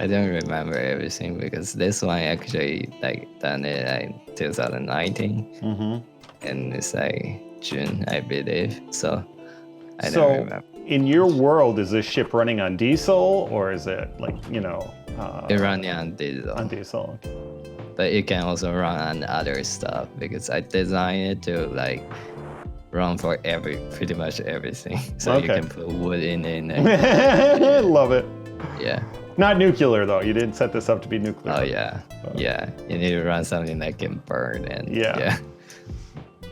I don't remember everything, because this one actually like done it like 2019, and it's like June, I believe. So I don't remember. In your world, is this ship running on diesel, or is it like, It's running on diesel. On diesel. Okay. but it can also run on other stuff because I designed it to like run for pretty much everything. So you can put wood in it. I love it. Yeah. Not nuclear though. You didn't set this up to be nuclear. Oh yeah. Yeah. You need to run something that can burn and yeah.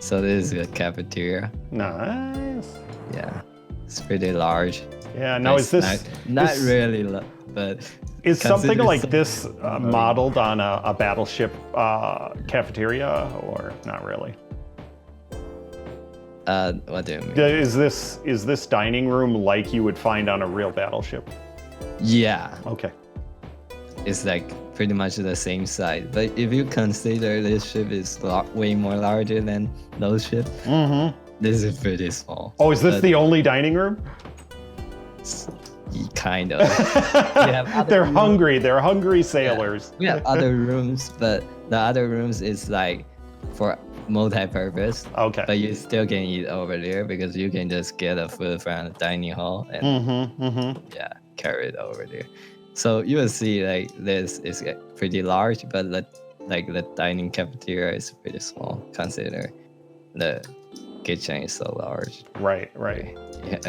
So this is a cafeteria. Nice. Yeah. It's pretty large. Yeah. Now is this not really, but is something like this modeled on a battleship cafeteria or not really? What do you mean? Is this dining room like you would find on a real battleship? Yeah. Okay. It's like pretty much the same size, but if you consider this ship is way more larger than those ships, this is pretty small. Oh, is this the only dining room? Kind of. They're hungry. They're hungry sailors. Yeah. We have other rooms, but the other rooms is like for multi-purpose. Okay. But you still can eat over there because you can just get the food from the dining hall and carry it over there. So you will see like this is pretty large, but the dining cafeteria is pretty small considering the kitchen is so large. Right.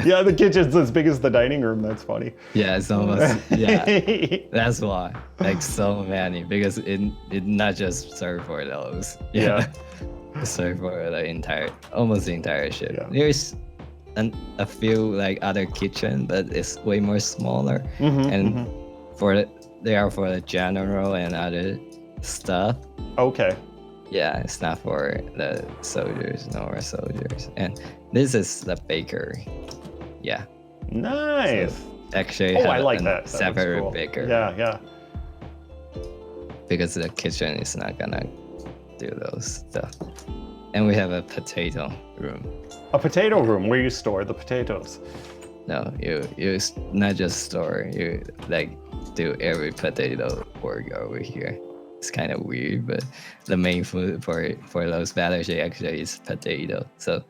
Yeah, the kitchen's as big as the dining room. That's funny. Yeah, it's almost that's why like so many because it not just serve for those. Yeah. Serve for almost the entire ship. Yeah. There's a few like other kitchen, but it's way more smaller and they are for the general and other stuff. Okay. Yeah, it's not for the soldiers, and this is the bakery. Yeah. Nice. So actually, I like that. Separate cool. bakery. Yeah. Because the kitchen is not gonna do those stuff. And we have a potato room. A potato room where you store the potatoes. No, you not just store. You like do every potato work over here. It's kind of weird, but the main food for those battleships actually is potato. So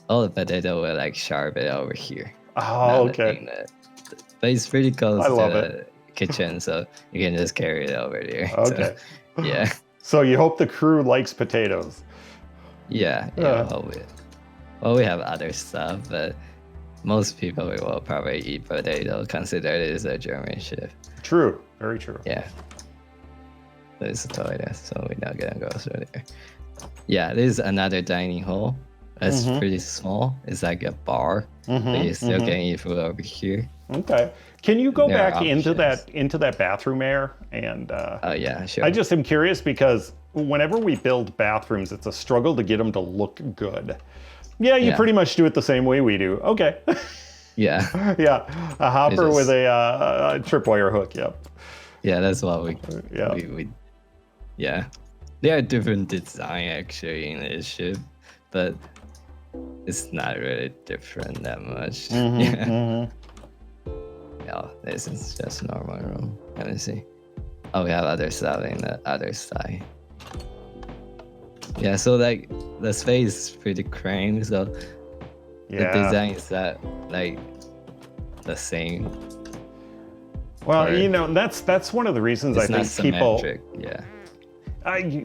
all the potato will like sharp it over here. Oh, okay. But it's pretty close to the the kitchen, so you can just carry it over there. Okay. So, yeah. So you hope the crew likes potatoes. Yeah. Well, we have other stuff, but most people will probably eat potato, consider it is a German ship. True. Very true. Yeah. There's a toilet, so we're not gonna go through there. Yeah, there's another dining hall. That's pretty small. It's like a bar, but you still can eat food over here. Okay. Can you go back into that bathroom area? And oh yeah, sure. I just am curious because whenever we build bathrooms, it's a struggle to get them to look good. Yeah, you pretty much do it the same way we do. Okay. Yeah. Yeah, a hopper with a tripwire hook. Yep. Yeah, that's what we. Yeah. There are different design actually in this ship, but it's not really different that much. Yeah, this is just normal room. Let me see. Oh, we have other stuff in the other side. Yeah, so like the space is pretty cramped, so the design is that like the same. Well, that's one of the reasons I think people. Yeah.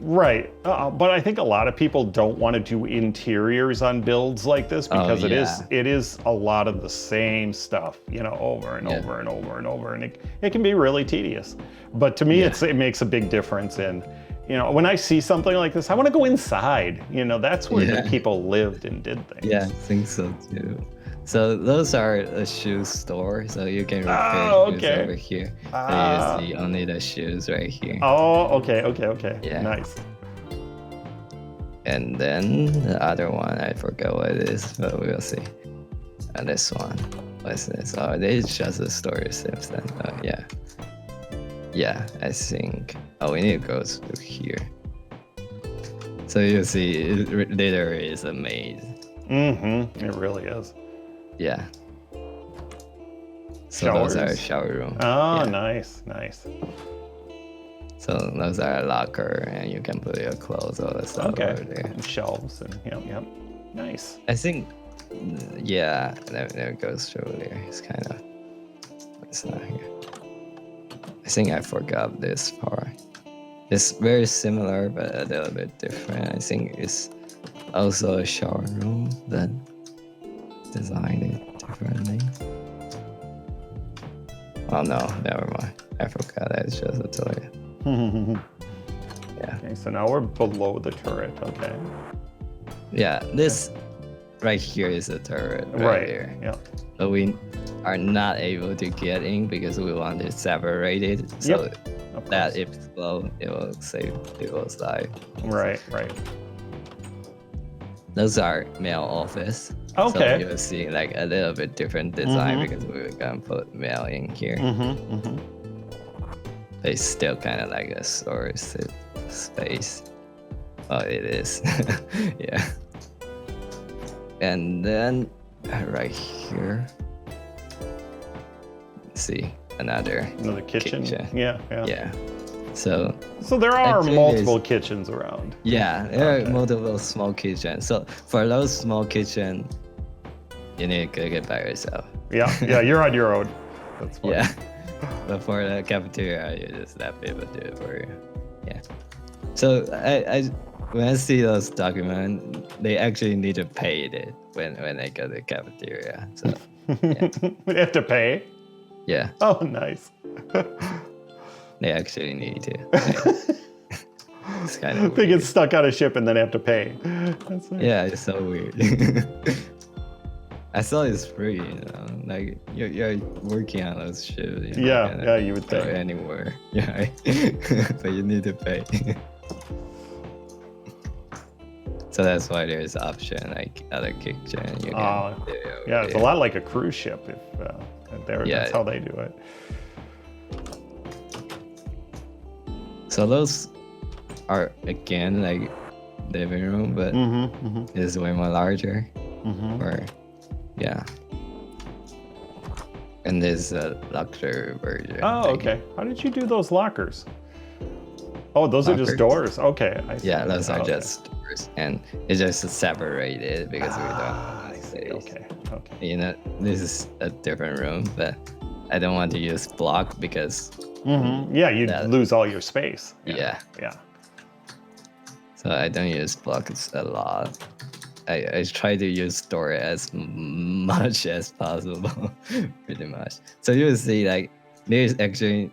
Right, but I think a lot of people don't want to do interiors on builds like this because it is a lot of the same stuff, over and over and over and over, and it can be really tedious. But to me, it makes a big difference in, when I see something like this, I want to go inside. That's where the people lived and did things. Yeah, I think so too. So those are a shoe store, so you can repair shoes over here. So you see only the shoes right here. Oh, okay. Yeah. Nice. And then the other one, I forgot what it is, but we'll see. And this one, what's this? Oh, it's just a storage system. Yeah. Yeah, I think. Oh, we need to go through here. So you see, it literally is a maze. It really is. Yeah. So those are shower room. Oh, nice. So those are a locker, and you can put your clothes, all the stuff over there. And shelves and yep. Nice. I think, there it goes through there. It's kind of, it's not here. I think I forgot this part. It's very similar, but a little bit different. I think it's also a shower room that designed it differently. Oh no, never mind. I forgot that's just a toilet. Yeah. Okay, so now we're below the turret, okay. Yeah, this right here is a turret right here. Yeah. But we are not able to get in because we want to separate it. So that if it's low, it will save people's life. Right. Those are mail office. Okay. So you'll see like a little bit different design because we were gonna put mail in here. But it's still kind of like a storage space. Oh, it is. Yeah. And then right here, see another kitchen. Yeah. So there are actually multiple kitchens around. Yeah, there are multiple small kitchens. So for those small kitchen, you need to cook it by yourself. Yeah, you're on your own. That's fine. Yeah. But for the cafeteria, you just let people do it for you. Yeah. So I when I see those documents, they actually need to pay it when they go to the cafeteria. So yeah. They have to pay? Yeah. Oh, nice. They actually need to. It's kind of they get stuck on a ship and then have to pay. That's nice. Yeah, it's so weird. I thought it's free, you know, like you're working on those ships. You know, you would think. Go anywhere. Yeah, but you need to pay. So that's why there's option like other kitchen. You can do it's a lot like a cruise ship. If that's how they do it. So those are again like living room, but it's way more larger. And there's a luxury version. Oh, okay. How did you do those lockers? Oh, those are just doors. Okay, I see. Yeah, those are just doors, and it's just separated because we don't. I see. Okay. You know, this is a different room, but I don't want to use block because. Yeah, you'd lose all your space. Yeah. So I don't use blocks a lot. I try to use store as much as possible, pretty much. So you will see like there's actually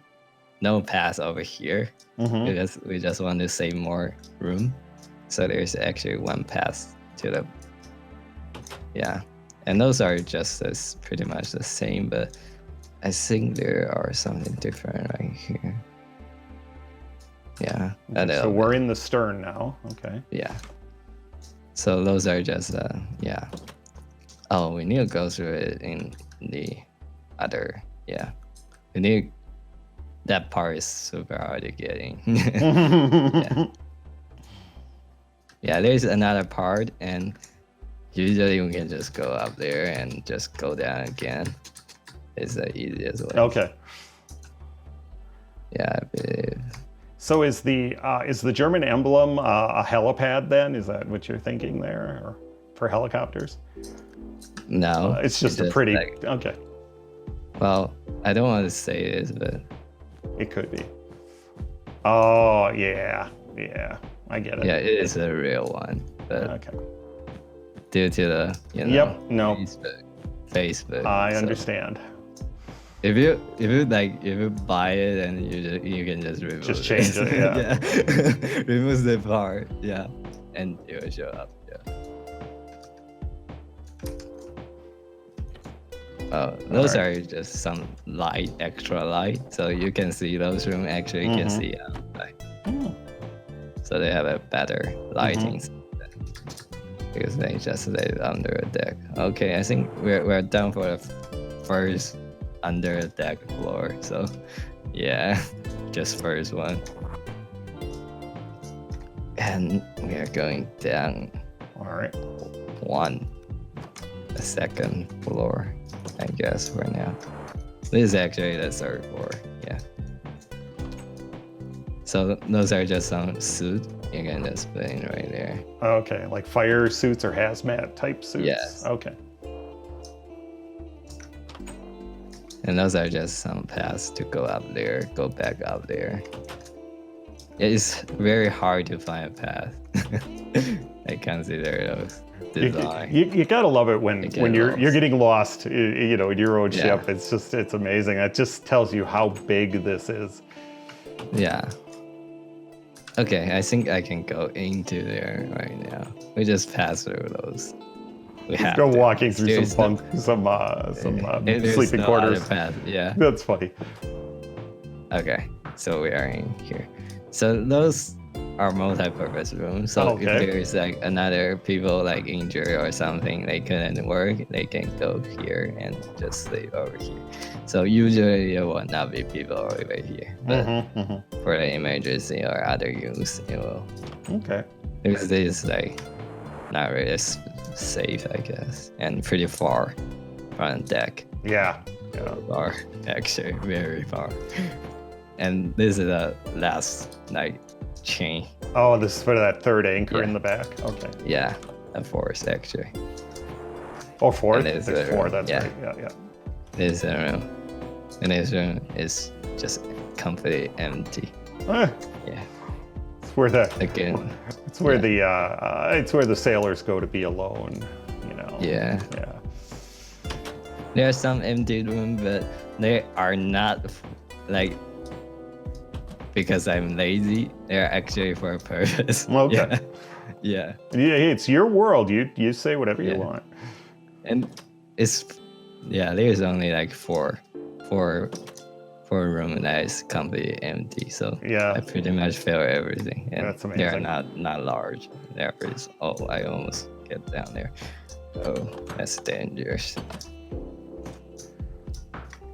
no path over here because we just want to save more room. So there's actually one path to the and those are just pretty much the same, but I think there are something different right here. Yeah. So we're in the stern now. Okay. Yeah. So those are just Oh, we need to go through it in the other. Yeah. We need. That part is super hard to get in. Yeah, there's another part, and usually we can just go up there and just go down again. It's the easiest way. Okay. Yeah, I believe. So is the German emblem a helipad then? Is that what you're thinking there, or for helicopters? No. It's just a pretty. Okay. Well, I don't want to say this, but it could be. Oh yeah, I get it. Yeah, it is a real one, but due to the Facebook. I understand. If you buy it and you can just remove just change it. Yeah. Remove the part. Yeah, and it will show up. Yeah. Oh, those are just some light, extra light, so you can see those rooms actually can see outside. So they have a better lighting because they just laid it under a deck. Okay, I think we're done for the first under the deck floor. So yeah, just first one, and we are going down. All right. The second floor, I guess, for now. This is actually the third floor, yeah. So those are just some suits you can just put in right there. Okay, like fire suits or hazmat type suits? Yes. Okay. And those are just some paths to go up there, go back up there. It's very hard to find a path. I consider those design. You gotta love it when you're getting lost, you know, in your own Yeah. ship. It's amazing. It just tells you how big this is. Yeah. Okay, I think I can go into there right now. We just pass through those. We have Go to. walking through There's some there's sleeping no quarters. other path. Yeah. That's funny. Okay, so we are in here. So those are multi-purpose rooms. So if Okay. there's like another people like injured or something, they couldn't work, they can go here and just sleep over here. So usually it will not be people over here, but for the emergency or other use, it will. Okay. Because this is like not really safe, I guess, and pretty far from the deck. Yeah. Far, actually, very far. And this is the last like chain. Oh, this is for that third anchor in Yeah. the back. Okay. Yeah, a fourth actually. Oh, fourth? And it's There's a- four, that's yeah. right. Yeah, yeah. This room, and this room is just completely empty. Eh, Yeah, it's where the again. it's where the sailors go to be alone, you know. Yeah, Yeah. there are some empty rooms, but they are not like because I'm lazy. They're actually for a purpose. Okay. Yeah. Yeah. Yeah, it's your world. You say whatever you Yeah. want. And it's there's only like four room that is completely empty. So Yeah. I pretty much fill everything. And That's they're amazing. not large. Therefore, I almost get down there. Oh, that's dangerous.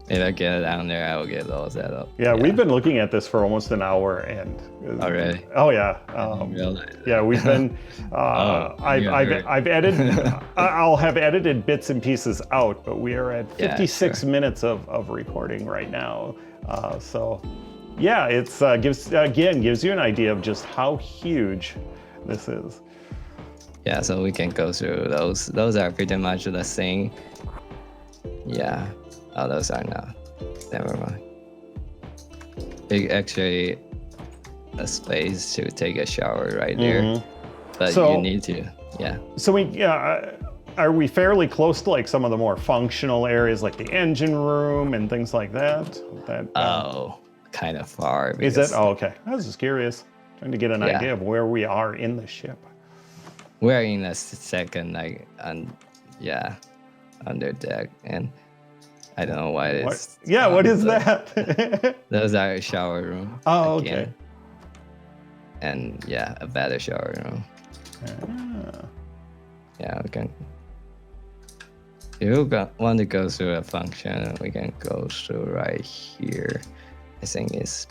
If I get down there, I will get lost at all. Yeah, we've been looking at this for almost an hour, and Already? Oh yeah, Realize that. yeah. We've been. Oh, yeah, right. I've edited. I'll have edited bits and pieces out, but we are at 56 sure. minutes of recording right now. So, yeah, it's gives you an idea of just how huge this is. Yeah, so we can go through those. Those are pretty much the same. Yeah. Oh, those are not. Never mind. Big actually a space to take a shower right there. But So- you need to, yeah. So are we fairly close to like some of the more functional areas, like the engine room and things like that? Oh, kind of far. Is it? because Oh, okay. I was just curious, trying to get an Yeah. idea of where we are in the ship. We're in the second, like, under deck, and I don't know why What? it's. Yeah, what is but that? Those are shower room. Oh, again. okay. And yeah, a better shower room. Ah. Yeah, we can. If you want to go through a function, we can go through right here. I think it's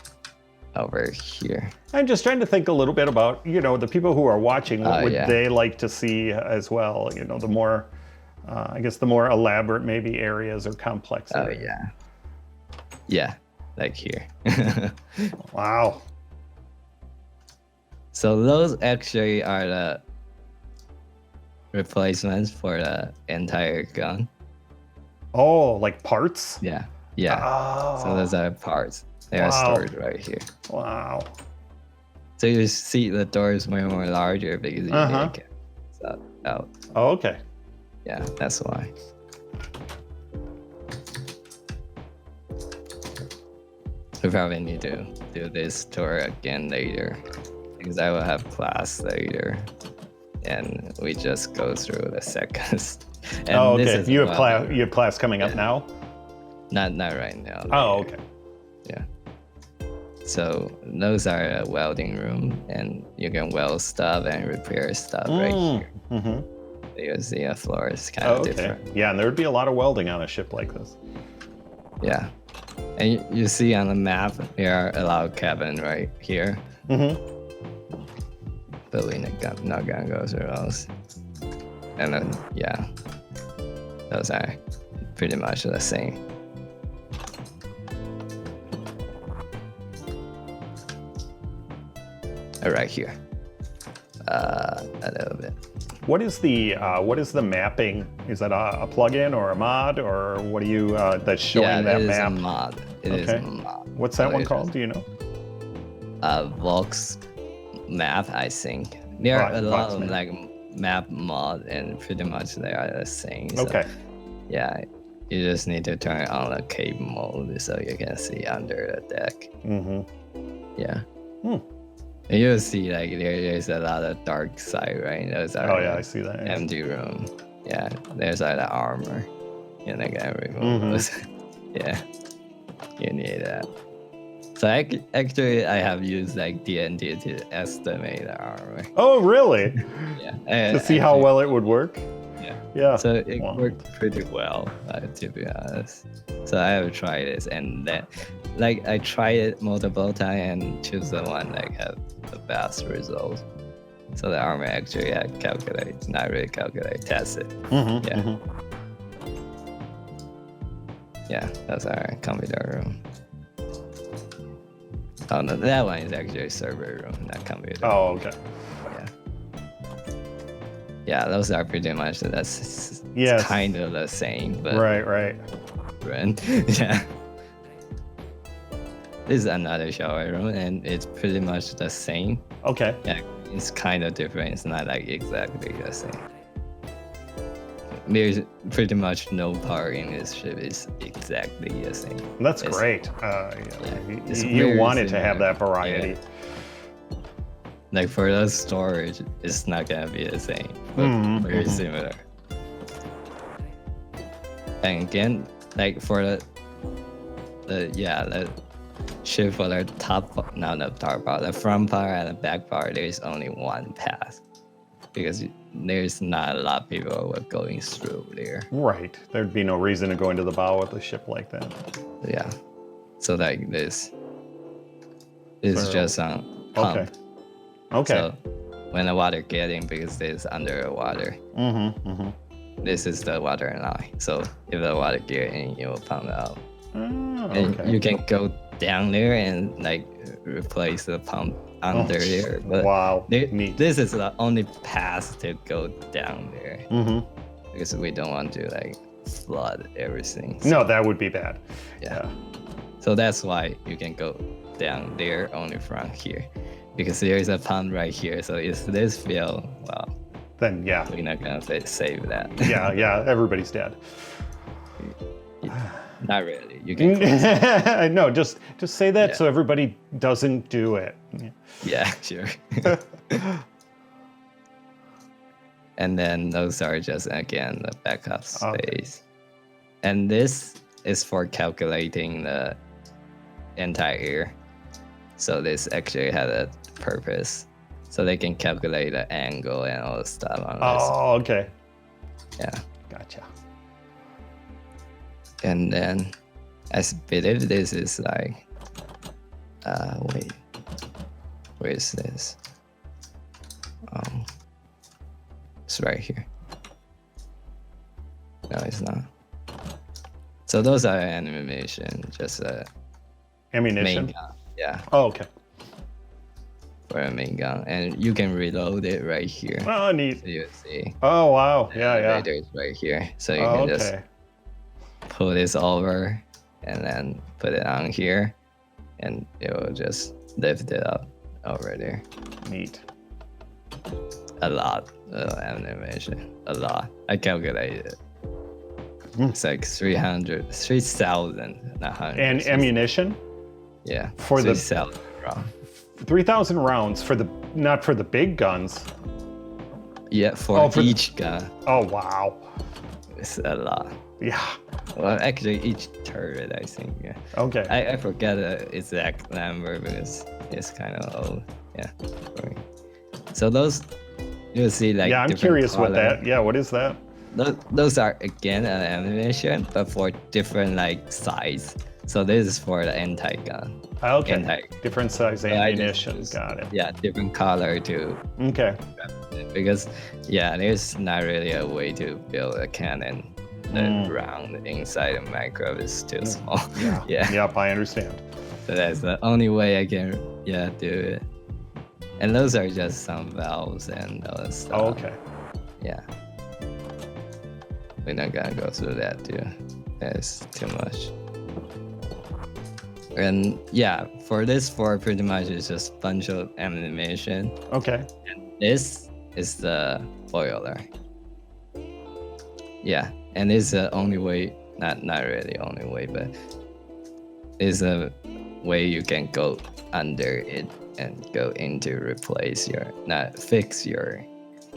over here. I'm just trying to think a little bit about, the people who are watching, what would yeah. they like to see as well? The more, I guess the more elaborate maybe areas or complex Oh areas. yeah. Yeah, like here. Wow. So those actually are the replacements for the entire gun. Oh, like parts? Yeah, yeah. Oh, So those are parts. They are Wow. stored right here. wow. So you see the door is way more larger because you Uh-huh. take it out. Oh, okay. Yeah, that's why. We probably need to do this tour again later because I will have class later, and we just go through the seconds. And Oh, this okay. is You have one- class. You have class coming up Yeah. now. Not right now. Oh, later. okay. Yeah. So those are a welding room, and you can weld stuff and repair stuff right here. Mm-hmm. You see a floor is kind Oh, of okay. different. Yeah, and there would be a lot of welding on a ship like this. Yeah. And you see on the map, there are a lot of cabin right here. Mm-hmm. But we're not gonna go through those. And then, yeah, those are pretty much the same. Right here. A little bit. What is the mapping? Is that a plugin or a mod, or what are you that's showing Yeah, that it is a map? mod. It is Okay. a mod. What's that So one it's called? Do you know? Vox map, I think. There are a lot of map. like map mod, and pretty much they are the same. So, Okay. yeah, you just need to turn on the cave mode so you can see under the deck. Yeah. And you'll see like there's a lot of dark side, right? Those are I see that. Yeah. empty room. Yeah, there's like the armor. And I can remove those. Yeah, you need that. So actually, I have used like DNT to estimate the armor. Oh, really? Yeah. To see how well it would work? Yeah. Yeah. So it worked pretty well, to be honest. So I have tried this, and then, like, I tried it multiple times and choose the one that have the best result. So the armor actually I calculate, not really calculate, test it. Yeah. Yeah, that's our computer room. Oh no, that one is actually server room, not computer. Oh, okay. Yeah. Yeah, those are pretty much that's kind of the same, but right. Yeah. This is another shower room, and it's pretty much the same. Okay. Yeah, it's kind of different. It's not like exactly the same. There's pretty much no part in this ship is exactly the same. That's great. It's You wanted to similar. have that variety. Yeah. Like for the storage, it's not gonna be the same, but very similar. And again, like for the ship for the top, not the top part, the front part and the back part, there's only one path because there's not a lot of people who are going through there. Right. There'd be no reason to go into the bow of the ship like that. Yeah. So like this is just on pump. Okay. So when the water getting, because it's under the water, this is the water line. So if the water get in, it will pump out. And you can go down there and like replace the pump under there. But wow. Neat. This is the only path to go down there. Because we don't want to like flood everything. So, No, that would be bad. yeah. So that's why you can go down there only from here. Because there is a pump right here. So if this fail, well, Then yeah. we're not gonna save that. yeah, everybody's dead. Not really. You can. No, just say that so everybody doesn't do it. Yeah, sure. And then those are just again the backup space. And this is for calculating the entire. So this actually had a purpose. So they can calculate the angle and all the stuff on this. Oh, okay. Yeah. Gotcha. And then I believe this is like, wait, where is this? It's right here. No, it's not. So those are animation, just a Ammunition. main gun. Yeah, Oh, okay. for a main gun, and you can reload it right here. Oh, neat. So you see. Oh, wow. Yeah. Elevator's right here, so you can just pull this over and then put it on here, and it will just lift it up over there. Neat. A lot of animation. A lot. I calculated it. It's like 3,100. And ammunition? Yeah. For the 3,000 rounds. 3,000 rounds for the not for the big guns. Yeah, for each gun. Oh, wow. It's a lot. Yeah. Well, actually, each turret, I think. Yeah. Okay. I forget the exact number because it's kind of old. Yeah. So those, you'll see like. Yeah, I'm curious what that. Yeah, what is that? Those are again an animation, but for different like size. So this is for the anti-gun. Okay. Different size ammunition. Got it. Yeah, different color too. Okay. Because there's not really a way to build a cannon. The round inside of Minecraft is too small. Yeah. Yep, I understand. So that's the only way I can do it. And those are just some valves and all that stuff. Oh, okay. Yeah. We're not gonna go through that too. That's too much. And yeah, for this floor, pretty much it's just a bunch of animation. Okay. And this is the boiler. Yeah, and it's the only way, not really only way, but it's a way you can go under it and go into replace your, not fix your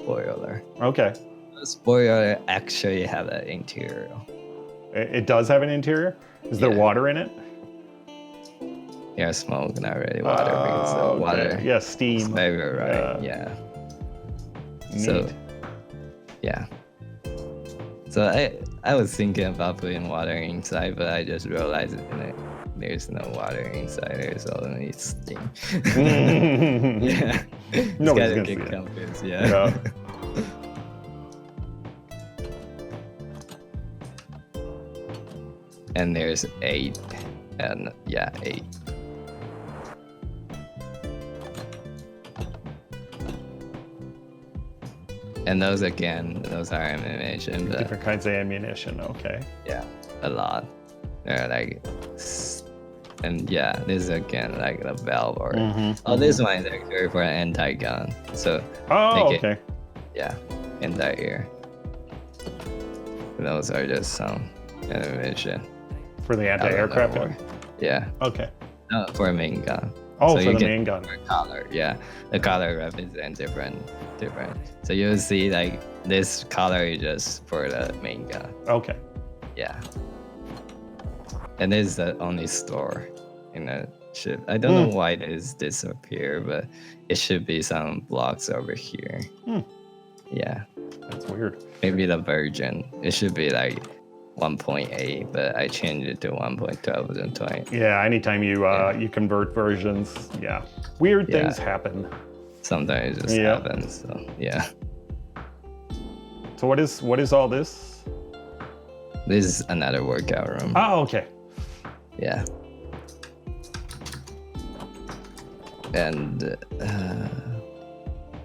boiler. Okay. This boiler actually have an interior. It does have an interior? Is there water in it? Yeah, smoke, not really water, because the okay. water Yeah, steam. is very right, yeah. Neat. So, yeah. So I was thinking about putting water inside, but I just realized there's no water inside. There's only steam. Yeah. Nobody's gonna get see it. confused. Yeah. And there's 8, and yeah, 8. And those are ammunition, but Different kinds of ammunition. Okay. yeah, a lot. They're like, and yeah, this is again like the valve or this one is actually for an anti-gun. So okay. Yeah, anti-air. Those are just some ammunition. For the anti-aircraft gun? Yeah. Okay. For a main gun. Oh, so for you the get main gun. Color, yeah. The color represents different. So you'll see like this color is just for the main gun. Okay. Yeah. And this is the only store in the ship. I don't know why this disappear, but it should be some blocks over here. Yeah. That's weird. Maybe the version. It should be like 1.8, but I changed it to 1.12 and 20. Yeah, anytime you you convert versions, weird things happen. Sometimes it just happens. So yeah. So what is all this? This is another workout room. Oh, okay. Yeah. And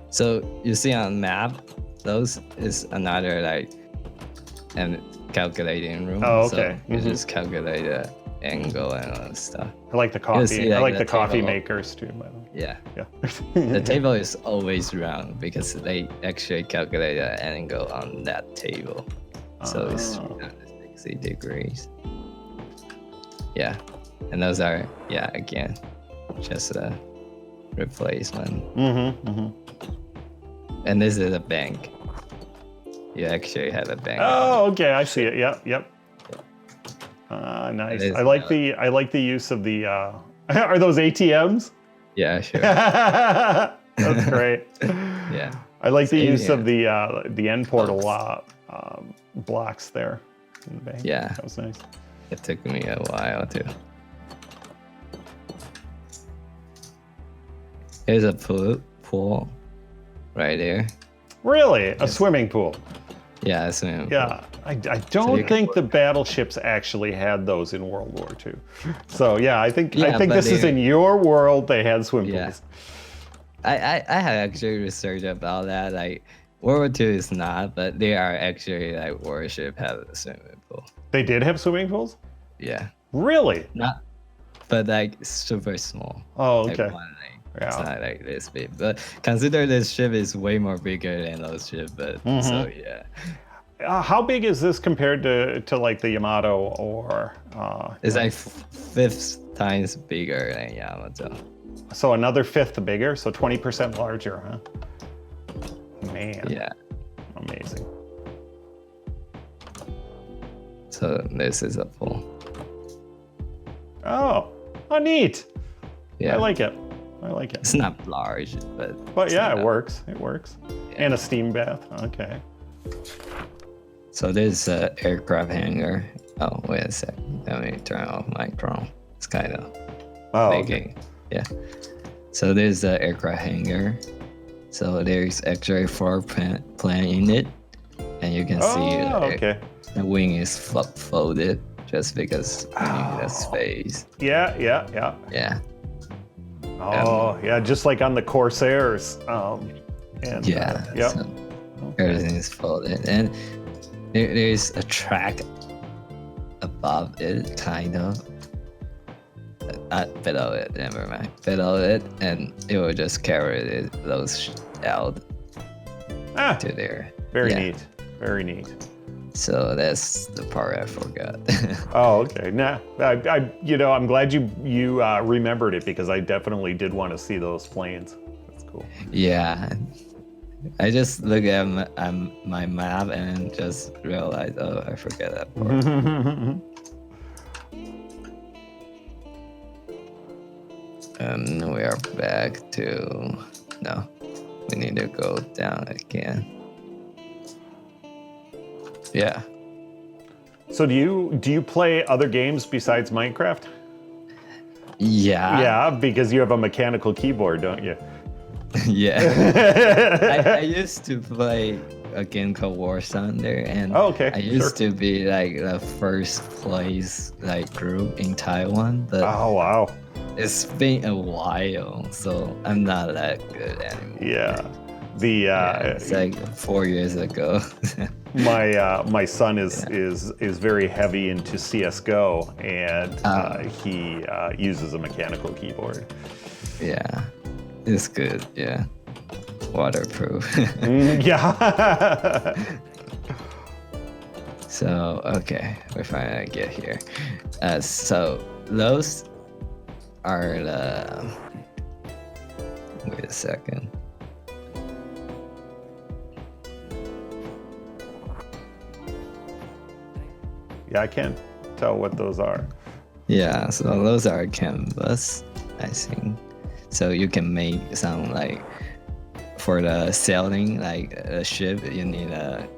so you see on map, those is another like and calculating room. Oh, okay. So you just calculate the angle and all that stuff. I like the coffee. see, I like, like the the coffee table. makers too. By the way. Yeah. Yeah. The table is always round because they actually calculate the angle on that table. So it's 60 degrees. Yeah. And those are, again, just a replacement. And this is a bank. You actually have a bank. Oh, okay. I see it. Yep. Nice. I like the use of the. Are those ATMs? Yeah, sure. That's great. Yeah. I like the use of the end portal blocks there in the bank. Yeah. That was nice. It took me a while too. Here's a pool right there. Really? A swimming pool? Yeah, a swimming pool. Yeah. I don't think the battleships actually had those in World War II. So yeah, I think this is in your world. They had swim pools. I had actually researched about that. Like World War II is not, but they are actually like warship have a swimming pool. They did have swimming pools? Yeah. Really? Not, but like super small. Oh, like okay. It's not like this big, but consider this ship is way more bigger than those ships. But so yeah. How big is this compared to like the Yamato or? It's like 5 times bigger than Yamato. So another 5th bigger, so 20% larger, huh? Man. Yeah. Amazing. So this is a pool. Oh, neat. Yeah. I like it. It's not large, but yeah, it works. It works. Yeah. And a steam bath. Okay. So this aircraft hangar. Oh, wait a sec. Let me turn off my Chrome. It's kind of making. Okay. Yeah. So there's the aircraft hangar. So there's actually 4 plane in it, and you can see the wing is folded just because we need the space. Yeah. Yeah. Oh, yeah, just like on the Corsairs. So Okay. everything is folded, and there's a track above it, kind of. below it. Never mind. Below it, and it will just carry those out to there. Very neat. Very neat. So that's the part I forgot. Oh, okay. Nah, I'm glad you remembered it because I definitely did want to see those planes. That's cool. Yeah. I just look at my map and just realize, oh, I forgot that part. We are back to, no, we need to go down again. Yeah. So do you play other games besides Minecraft? Yeah. Yeah, because you have a mechanical keyboard, don't you? Yeah. I used to play a game called War Thunder, and I used to be like the first place like group in Taiwan. But oh wow. It's been a while, so I'm not that good anymore. Yeah. It's like 4 years ago. My son is very heavy into CS:GO, and he uses a mechanical keyboard. Yeah, it's good. Yeah, waterproof. Yeah. So okay, we finally get here. So those are the. Wait a second. Yeah, I can't tell what those are. Yeah, so those are canvas, I think. So you can make some like for the sailing, like a ship, you need a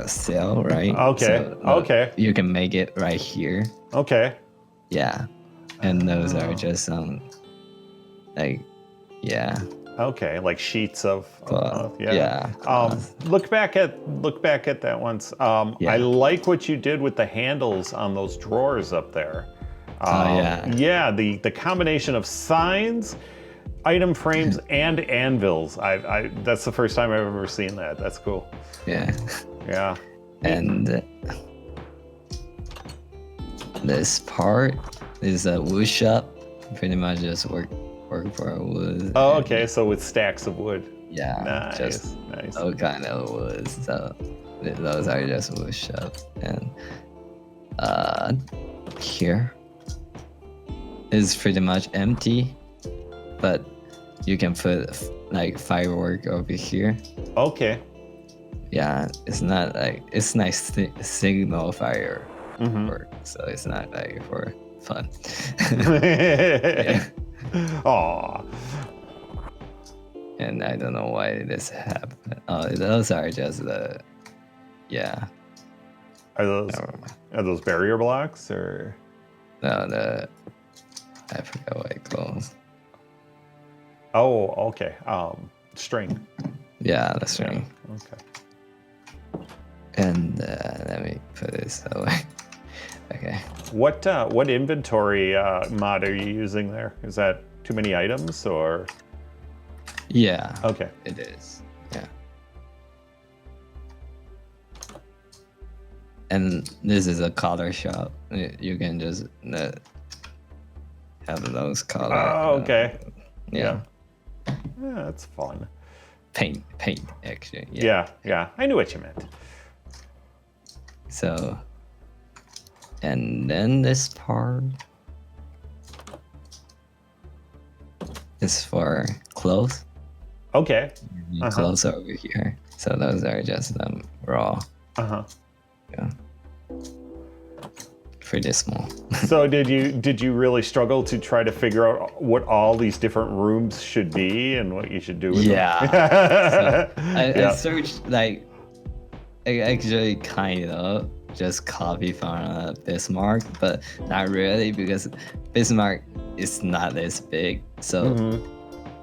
sail, right? Okay. So, okay. You can make it right here. Okay. Yeah, and those are just some like, yeah. Okay, like sheets of yeah. Look back at that once. I like what you did with the handles on those drawers up there. Yeah, the combination of signs, item frames, and anvils. That's the first time I've ever seen that. That's cool. Yeah. Yeah. And this part is a wood shop. Pretty much just work for wood. Oh, okay. So with stacks of wood. Yeah. Nice. Just nice. all kind of wood. So those are just wood shop. And here is pretty much empty, but you can put like firework over here. Okay. Yeah, it's not like it's nice signal fire work, so it's not like for fun. Yeah. Aw. And I don't know why this happened. Oh, those are just the, yeah. Are those barrier blocks or? No, I forgot what it calls. Oh, okay. String. Yeah, the string. Yeah. Okay. And let me put this away. Okay. What inventory mod are you using there? Is that too many items or? Yeah. Okay. It is. Yeah. And this is a color shop. You can just have those color. Oh, okay. Yeah. Yeah, that's fun. Paint actually. Yeah. I knew what you meant. So, and then this part is for clothes. Okay. Clothes over here. So those are just raw. Yeah. Pretty small. So did you really struggle to try to figure out what all these different rooms should be and what you should do with them? So I searched like, I actually kind of just copy from Bismarck, but not really because Bismarck is not this big. So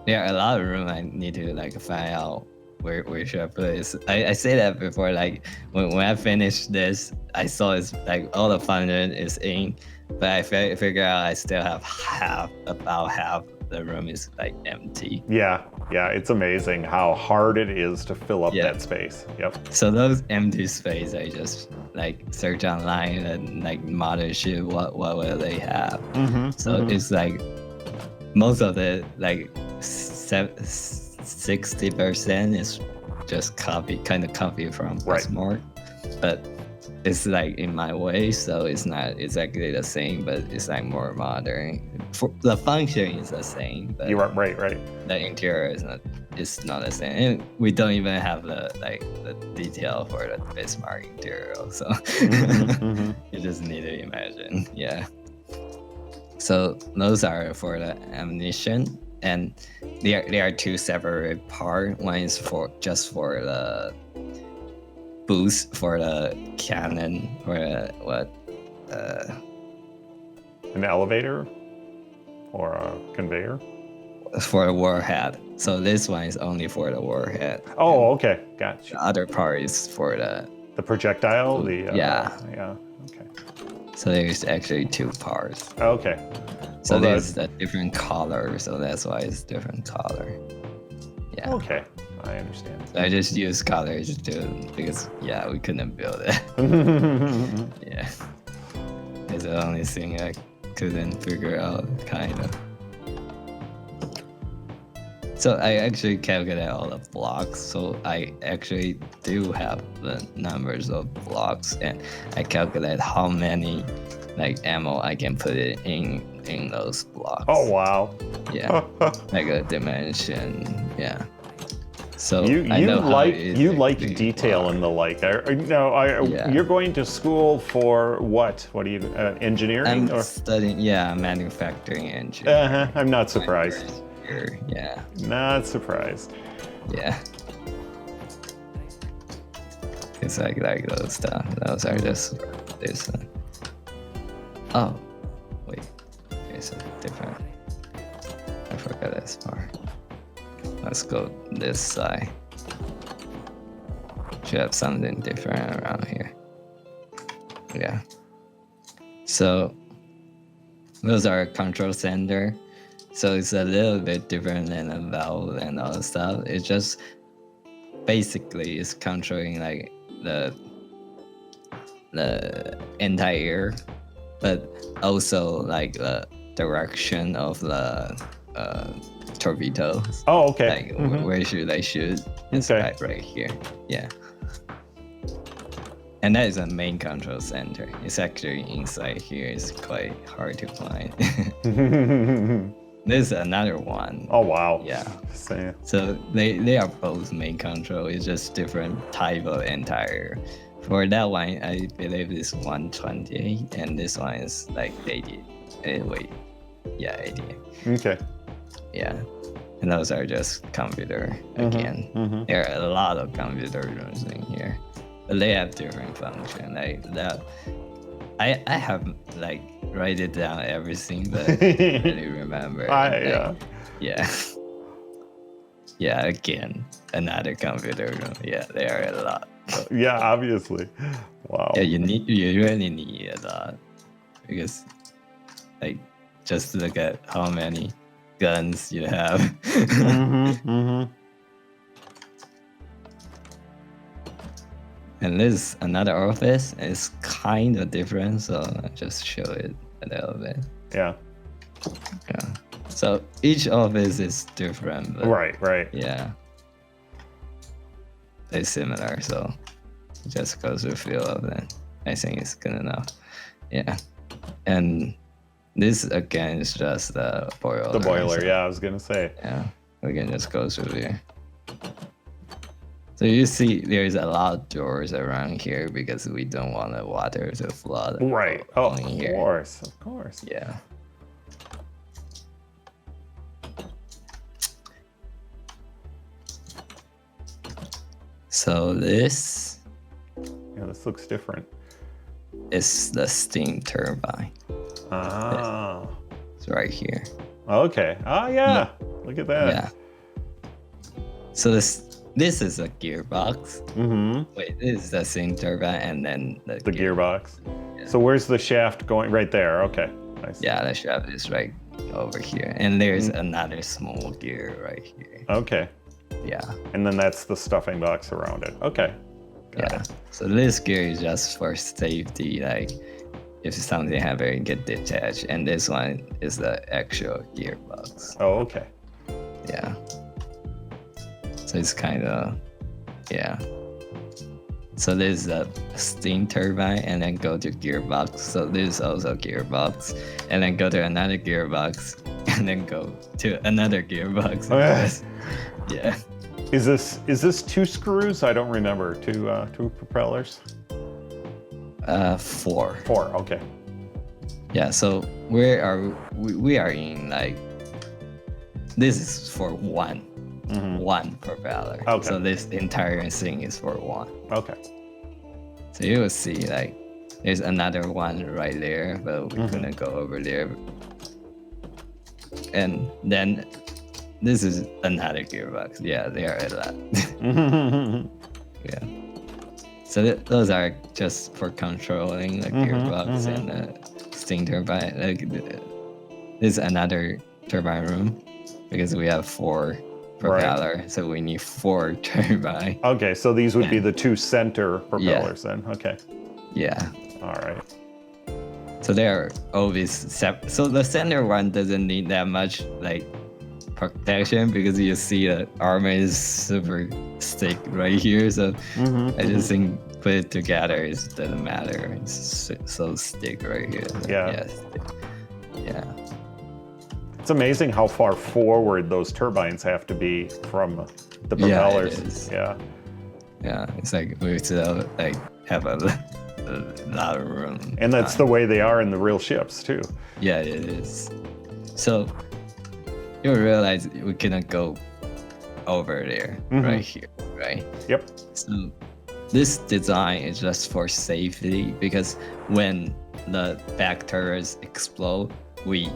there are a lot of room I need to like find out where should I put it. I say that before, like when I finished this, I saw it's like all the function is in, but I figure out I still have about half the room is like empty. Yeah, it's amazing how hard it is to fill up that space. Yep. So those empty space, I just like search online and like mothership, what will they have? So it's like most of the like 60% is just kind of copy from Smart, but it's like in my way, so it's not exactly the same, but it's like more modern. For the function is the same, but you're right. The interior is not the same, and we don't even have the detail for the Bismarck interior. So you just need to imagine. Yeah. So those are for the ammunition, and they are two separate parts. One is just for the boost for the cannon, or an elevator or a conveyor for the warhead. So this one is only for the warhead. Oh, okay, gotcha. The other part is for the projectile. Yeah. Okay. So there's actually two parts. Okay. So there's a different color, so that's why it's different color. Yeah. Okay, I understand. So I just use colors because we couldn't build it. Yeah. It's the only thing I couldn't figure out, kind of. So I actually calculate all the blocks. So I actually do have the numbers of blocks, and I calculate how many like ammo I can put it in those blocks. Oh wow. Yeah. Like a dimension. Yeah. So you like detail block. and the like. You're going to school for what? What are you engineering? I'm studying manufacturing engineering. I'm not surprised. Yeah. Not surprised. Yeah. It's like those stuff. Those are just this one. Oh, wait. It's a different. I forgot this part. Let's go this side. Should have something different around here. Yeah. So those are control center. So it's a little bit different than a valve and all the stuff. It's just basically it's controlling like the anti-air, but also like the direction of the torpedoes. Oh, okay. Like where should I shoot? It's right here. Yeah. And that is a main control center. It's actually inside here. It's quite hard to find. There's another one. Oh wow. Yeah. Same. So they are both main control. It's just different type of anti-air. For that one, I believe it's 128, and this one is like 80. 88. Okay. Yeah. And those are just computer again. There are a lot of computer rooms in here, but they have different function. Like that, I have like write it down everything, but I don't really remember. Yeah. Again, another computer room. Yeah, there are a lot. Yeah, obviously. Wow. Yeah, you really need a lot, because like just look at how many guns you have. And this another office. It's kind of different, so I'll just show it a little bit. Yeah. So each office is different. But right. Yeah. They're similar, so just goes with feel of it. I think it's good enough. Yeah. And this again is just the boiler. The boiler, I was gonna say. Yeah. Again, just goes through here. So you see there's a lot of doors around here because we don't want the water to flood. Right. Oh, of here. course. Yeah. So this looks different. is the steam turbine. Ah. It's right here. Okay. Oh yeah. Look at that. Yeah. So this is a gearbox. Wait, this is the steam turbine, and then the gearbox. Yeah. So where's the shaft going? Right there. Okay. I see. Yeah, the shaft is right over here, and there's another small gear right here. Okay. Yeah. And then that's the stuffing box around it. Okay. Got Yeah. it. So this gear is just for safety, like if something happens, get detached, and this one is the actual gearbox. Oh, okay. Yeah. So it's kind of, yeah. So there's a steam turbine, and then go to gearbox. So there's also gearbox, and then go to another gearbox, and then go to another gearbox. Oh, yeah. Yeah. Is this 2 screws? I don't remember. Two propellers? 4. 4. Okay. Yeah. So we are in like, this is for one propeller. Okay. So this entire thing is for one. Okay. So you will see like there's another one right there, but we're gonna go over there. And then this is another gearbox. Yeah, they are a lot. Yeah. So those are just for controlling the gearbox and the steam turbine. Like this is another turbine room because we have 4 propeller, so we need 4 turbine. Okay, so these would be the 2 center propellers then. Okay. Yeah. All right. So they are always so the center one doesn't need that much like protection because you see the armor is super thick right here. So I just think put it together, it doesn't matter. It's so thick right here. Yeah. Yeah. It's amazing how far forward those turbines have to be from the propellers. Yeah. It's like we still like have a lot of room. And that's the way they are in the real ships too. Yeah, it is. So you realize we cannot go over there, right here, right? Yep. So this design is just for safety because when the back turrets explode, we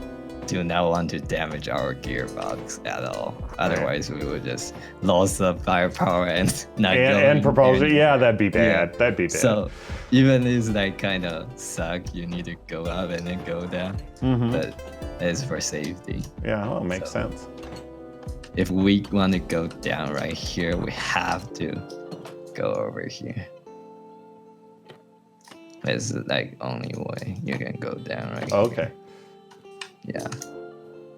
do not want to damage our gearbox at all. Otherwise, we would just lose the firepower and not go. And propulsion, yeah, that'd be bad. Yeah. That'd be bad. So even this like kind of suck, you need to go up and then go down. But it's for safety. Yeah, well, it makes sense. If we want to go down right here, we have to go over here. It's like only way you can go down right here. Okay. Yeah.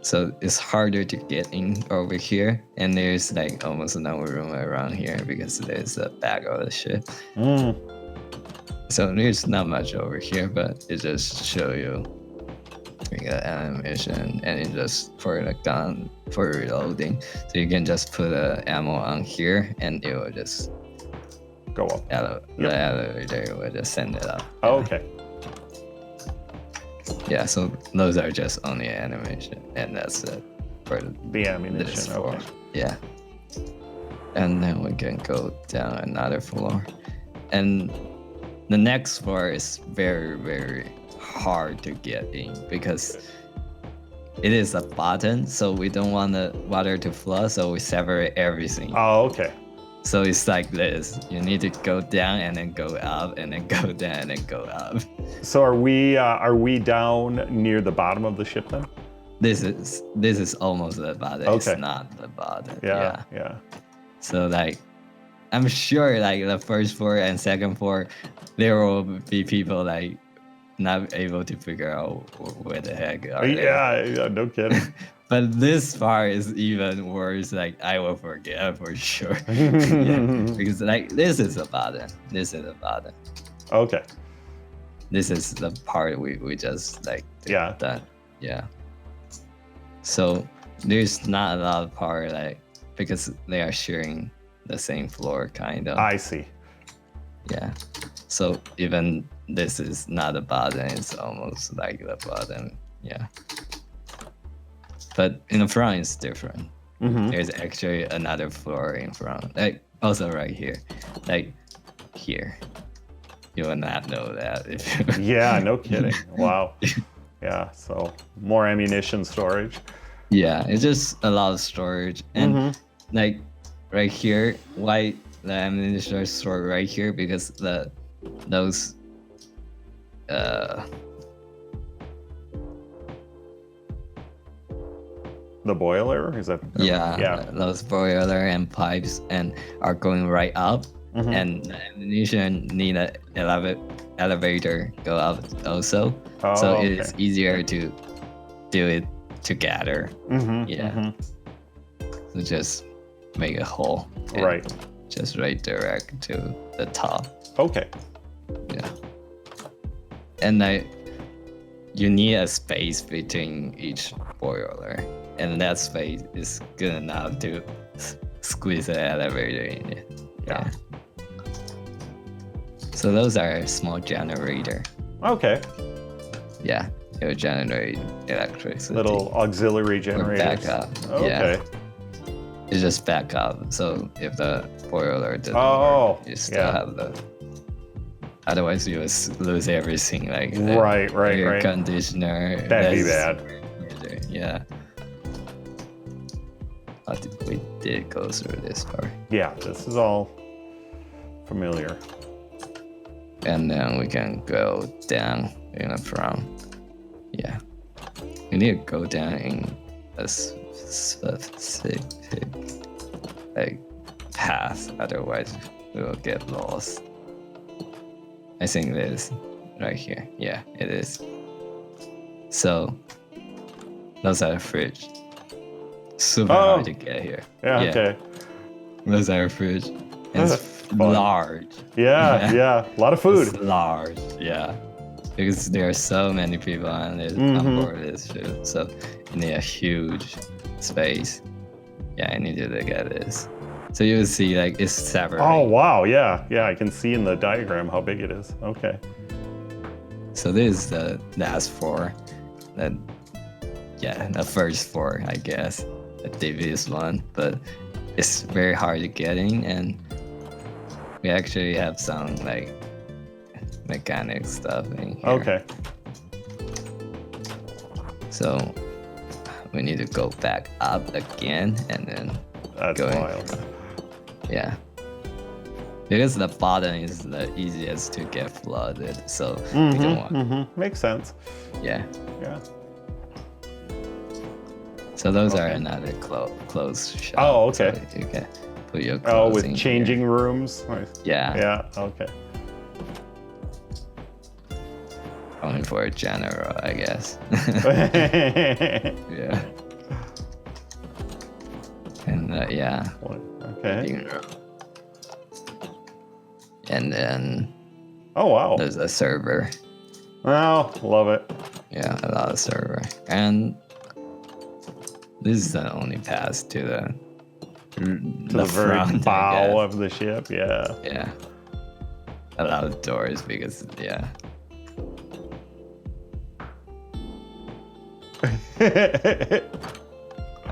So it's harder to get in over here, and there's like almost no room around here because there's the back of the ship. So there's not much over here, but it just show you we got animation, and it just for the gun for reloading. So you can just put ammo on here, and it will just go up. The elevator will just send it up. Oh, okay. Yeah, so those are just only animation, and that's it for the ammunition. this Okay. floor. Yeah. And then we can go down another floor. And the next floor is very, very hard to get in because it is a button, so we don't want the water to flow, so we separate everything. Oh, okay. So it's like this. You need to go down and then go up and then go down and then go up. So are we down near the bottom of the ship then? This is almost the bottom. Okay. It's not the bottom. Yeah. So like, I'm sure like the first floor and second floor, there will be people like not able to figure out where the heck are they. Yeah, no kidding. But this part is even worse. Like I will forget for sure. Yeah, because like this is the bottom. This is the bottom. Okay. This is the part we just like done. Yeah. So there's not a lot of part like because they are sharing the same floor kind of. I see. Yeah. So even this is not the bottom, it's almost like the bottom. Yeah. But in the front it's different. There's actually another floor in front. Like also right here. Like here. You will not know that if you Yeah, no kidding. Wow. Yeah, so more ammunition storage. Yeah, it's just a lot of storage. And like right here, why the ammunition is stored right here? Because those The boiler? Is that? Yeah, Yeah. those boiler and pipes and are going right up, and the ammunition need an elevator go up also. Oh, so okay. it's easier to do it together. Yeah. So just make a hole. and Right. Just redirect to the top. Okay. Yeah. And you need a space between each boiler, and that space is good enough to squeeze the elevator in it. Yeah. So those are a small generator. Okay. Yeah, it will generate electricity. Little auxiliary or generators. backup. Okay. Yeah. It's just backup. So if the boiler doesn't Oh, work, you still yeah. have the. Otherwise, you will lose everything, like the Right, air right. conditioner. That'd be that's- bad. Yeah. We did go through this part, Yeah, this is all familiar. and then we can go down in the front. Yeah, we need to go down in a specific like path. Otherwise, we will get lost. I think it is right here. Yeah, it is. So those are the fridge. Super hard to get here. Yeah, okay. Those are fridge. And it's Fun. large. Yeah, yeah. A lot of food. It's large, yeah. Because there are so many people on board this ship, so you need a huge space. Yeah, I need to look at this. So you will see like it's separate. Oh, wow. Yeah, yeah. I can see in the diagram how big it is. Okay. So this is the last floor. The first floor, I guess. The deepest one, but it's very hard to get in, and we actually have some like mechanic stuff in here. Okay. So we need to go back up again and then That's go in. wild. Yeah. Because the bottom is the easiest to get flooded, so we don't want. Makes sense. Yeah. Yeah. So those are another clothes shop. Oh, okay. So you can put your Oh, clothes in with here. changing rooms. Yeah. Yeah. Okay. Only for a general, I guess. Yeah. And yeah. Okay. Living room. And then Oh, wow. there's a server. Oh, love it. Yeah, a lot of server. And this is the only path to the To the very front, I bow guess. of the ship. Yeah. Yeah. A lot of doors because yeah.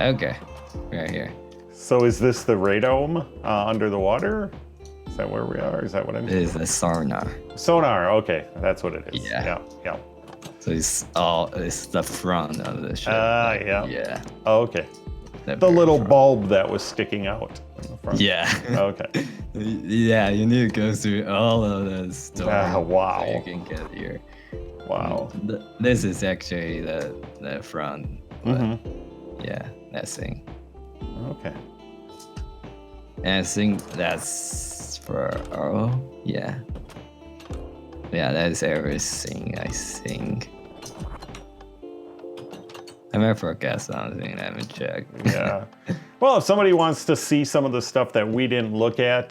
Okay. Right here. So is this the radome under the water? Is that where we are? Is that what I'm? This is the sonar. Sonar. Okay, that's what it is. Yeah. Yeah. Yeah. So it's the front of the ship. Yeah. Yeah. Oh, okay. The The very little front. bulb that was sticking out in the front. Yeah. Okay. Yeah, you need to go through all of those doors. Wow. So you can get here. Wow. This is actually the front. But yeah, that thing. Okay. And I think that's for yeah. Yeah, that's everything, I think. I might forget something. Let me check. Yeah. Well, if somebody wants to see some of the stuff that we didn't look at,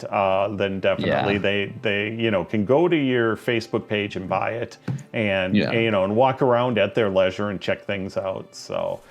then definitely they can go to your Facebook page and buy it, and and walk around at their leisure and check things out. So.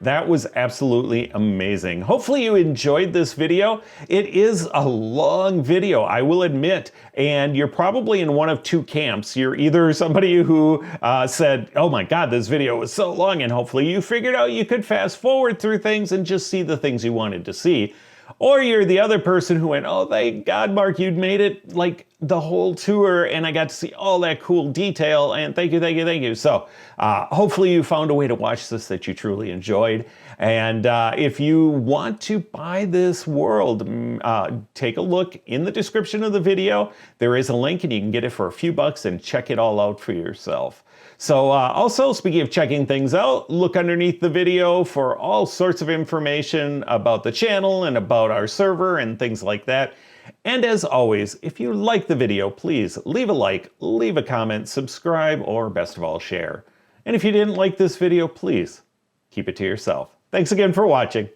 That was absolutely amazing. Hopefully you enjoyed this video. It is a long video, I will admit, and you're probably in one of two camps. You're either somebody who said, oh my God, this video was so long, and hopefully you figured out you could fast forward through things and just see the things you wanted to see. Or you're the other person who went, oh, thank God, Mark, you'd made it like the whole tour and I got to see all that cool detail, and thank you, thank you, thank you. So hopefully you found a way to watch this that you truly enjoyed. And if you want to buy this world, take a look in the description of the video. There is a link and you can get it for a few bucks and check it all out for yourself. So also, speaking of checking things out, look underneath the video for all sorts of information about the channel and about our server and things like that. And as always, if you like the video, please leave a like, leave a comment, subscribe, or best of all, share. And if you didn't like this video, please keep it to yourself. Thanks again for watching.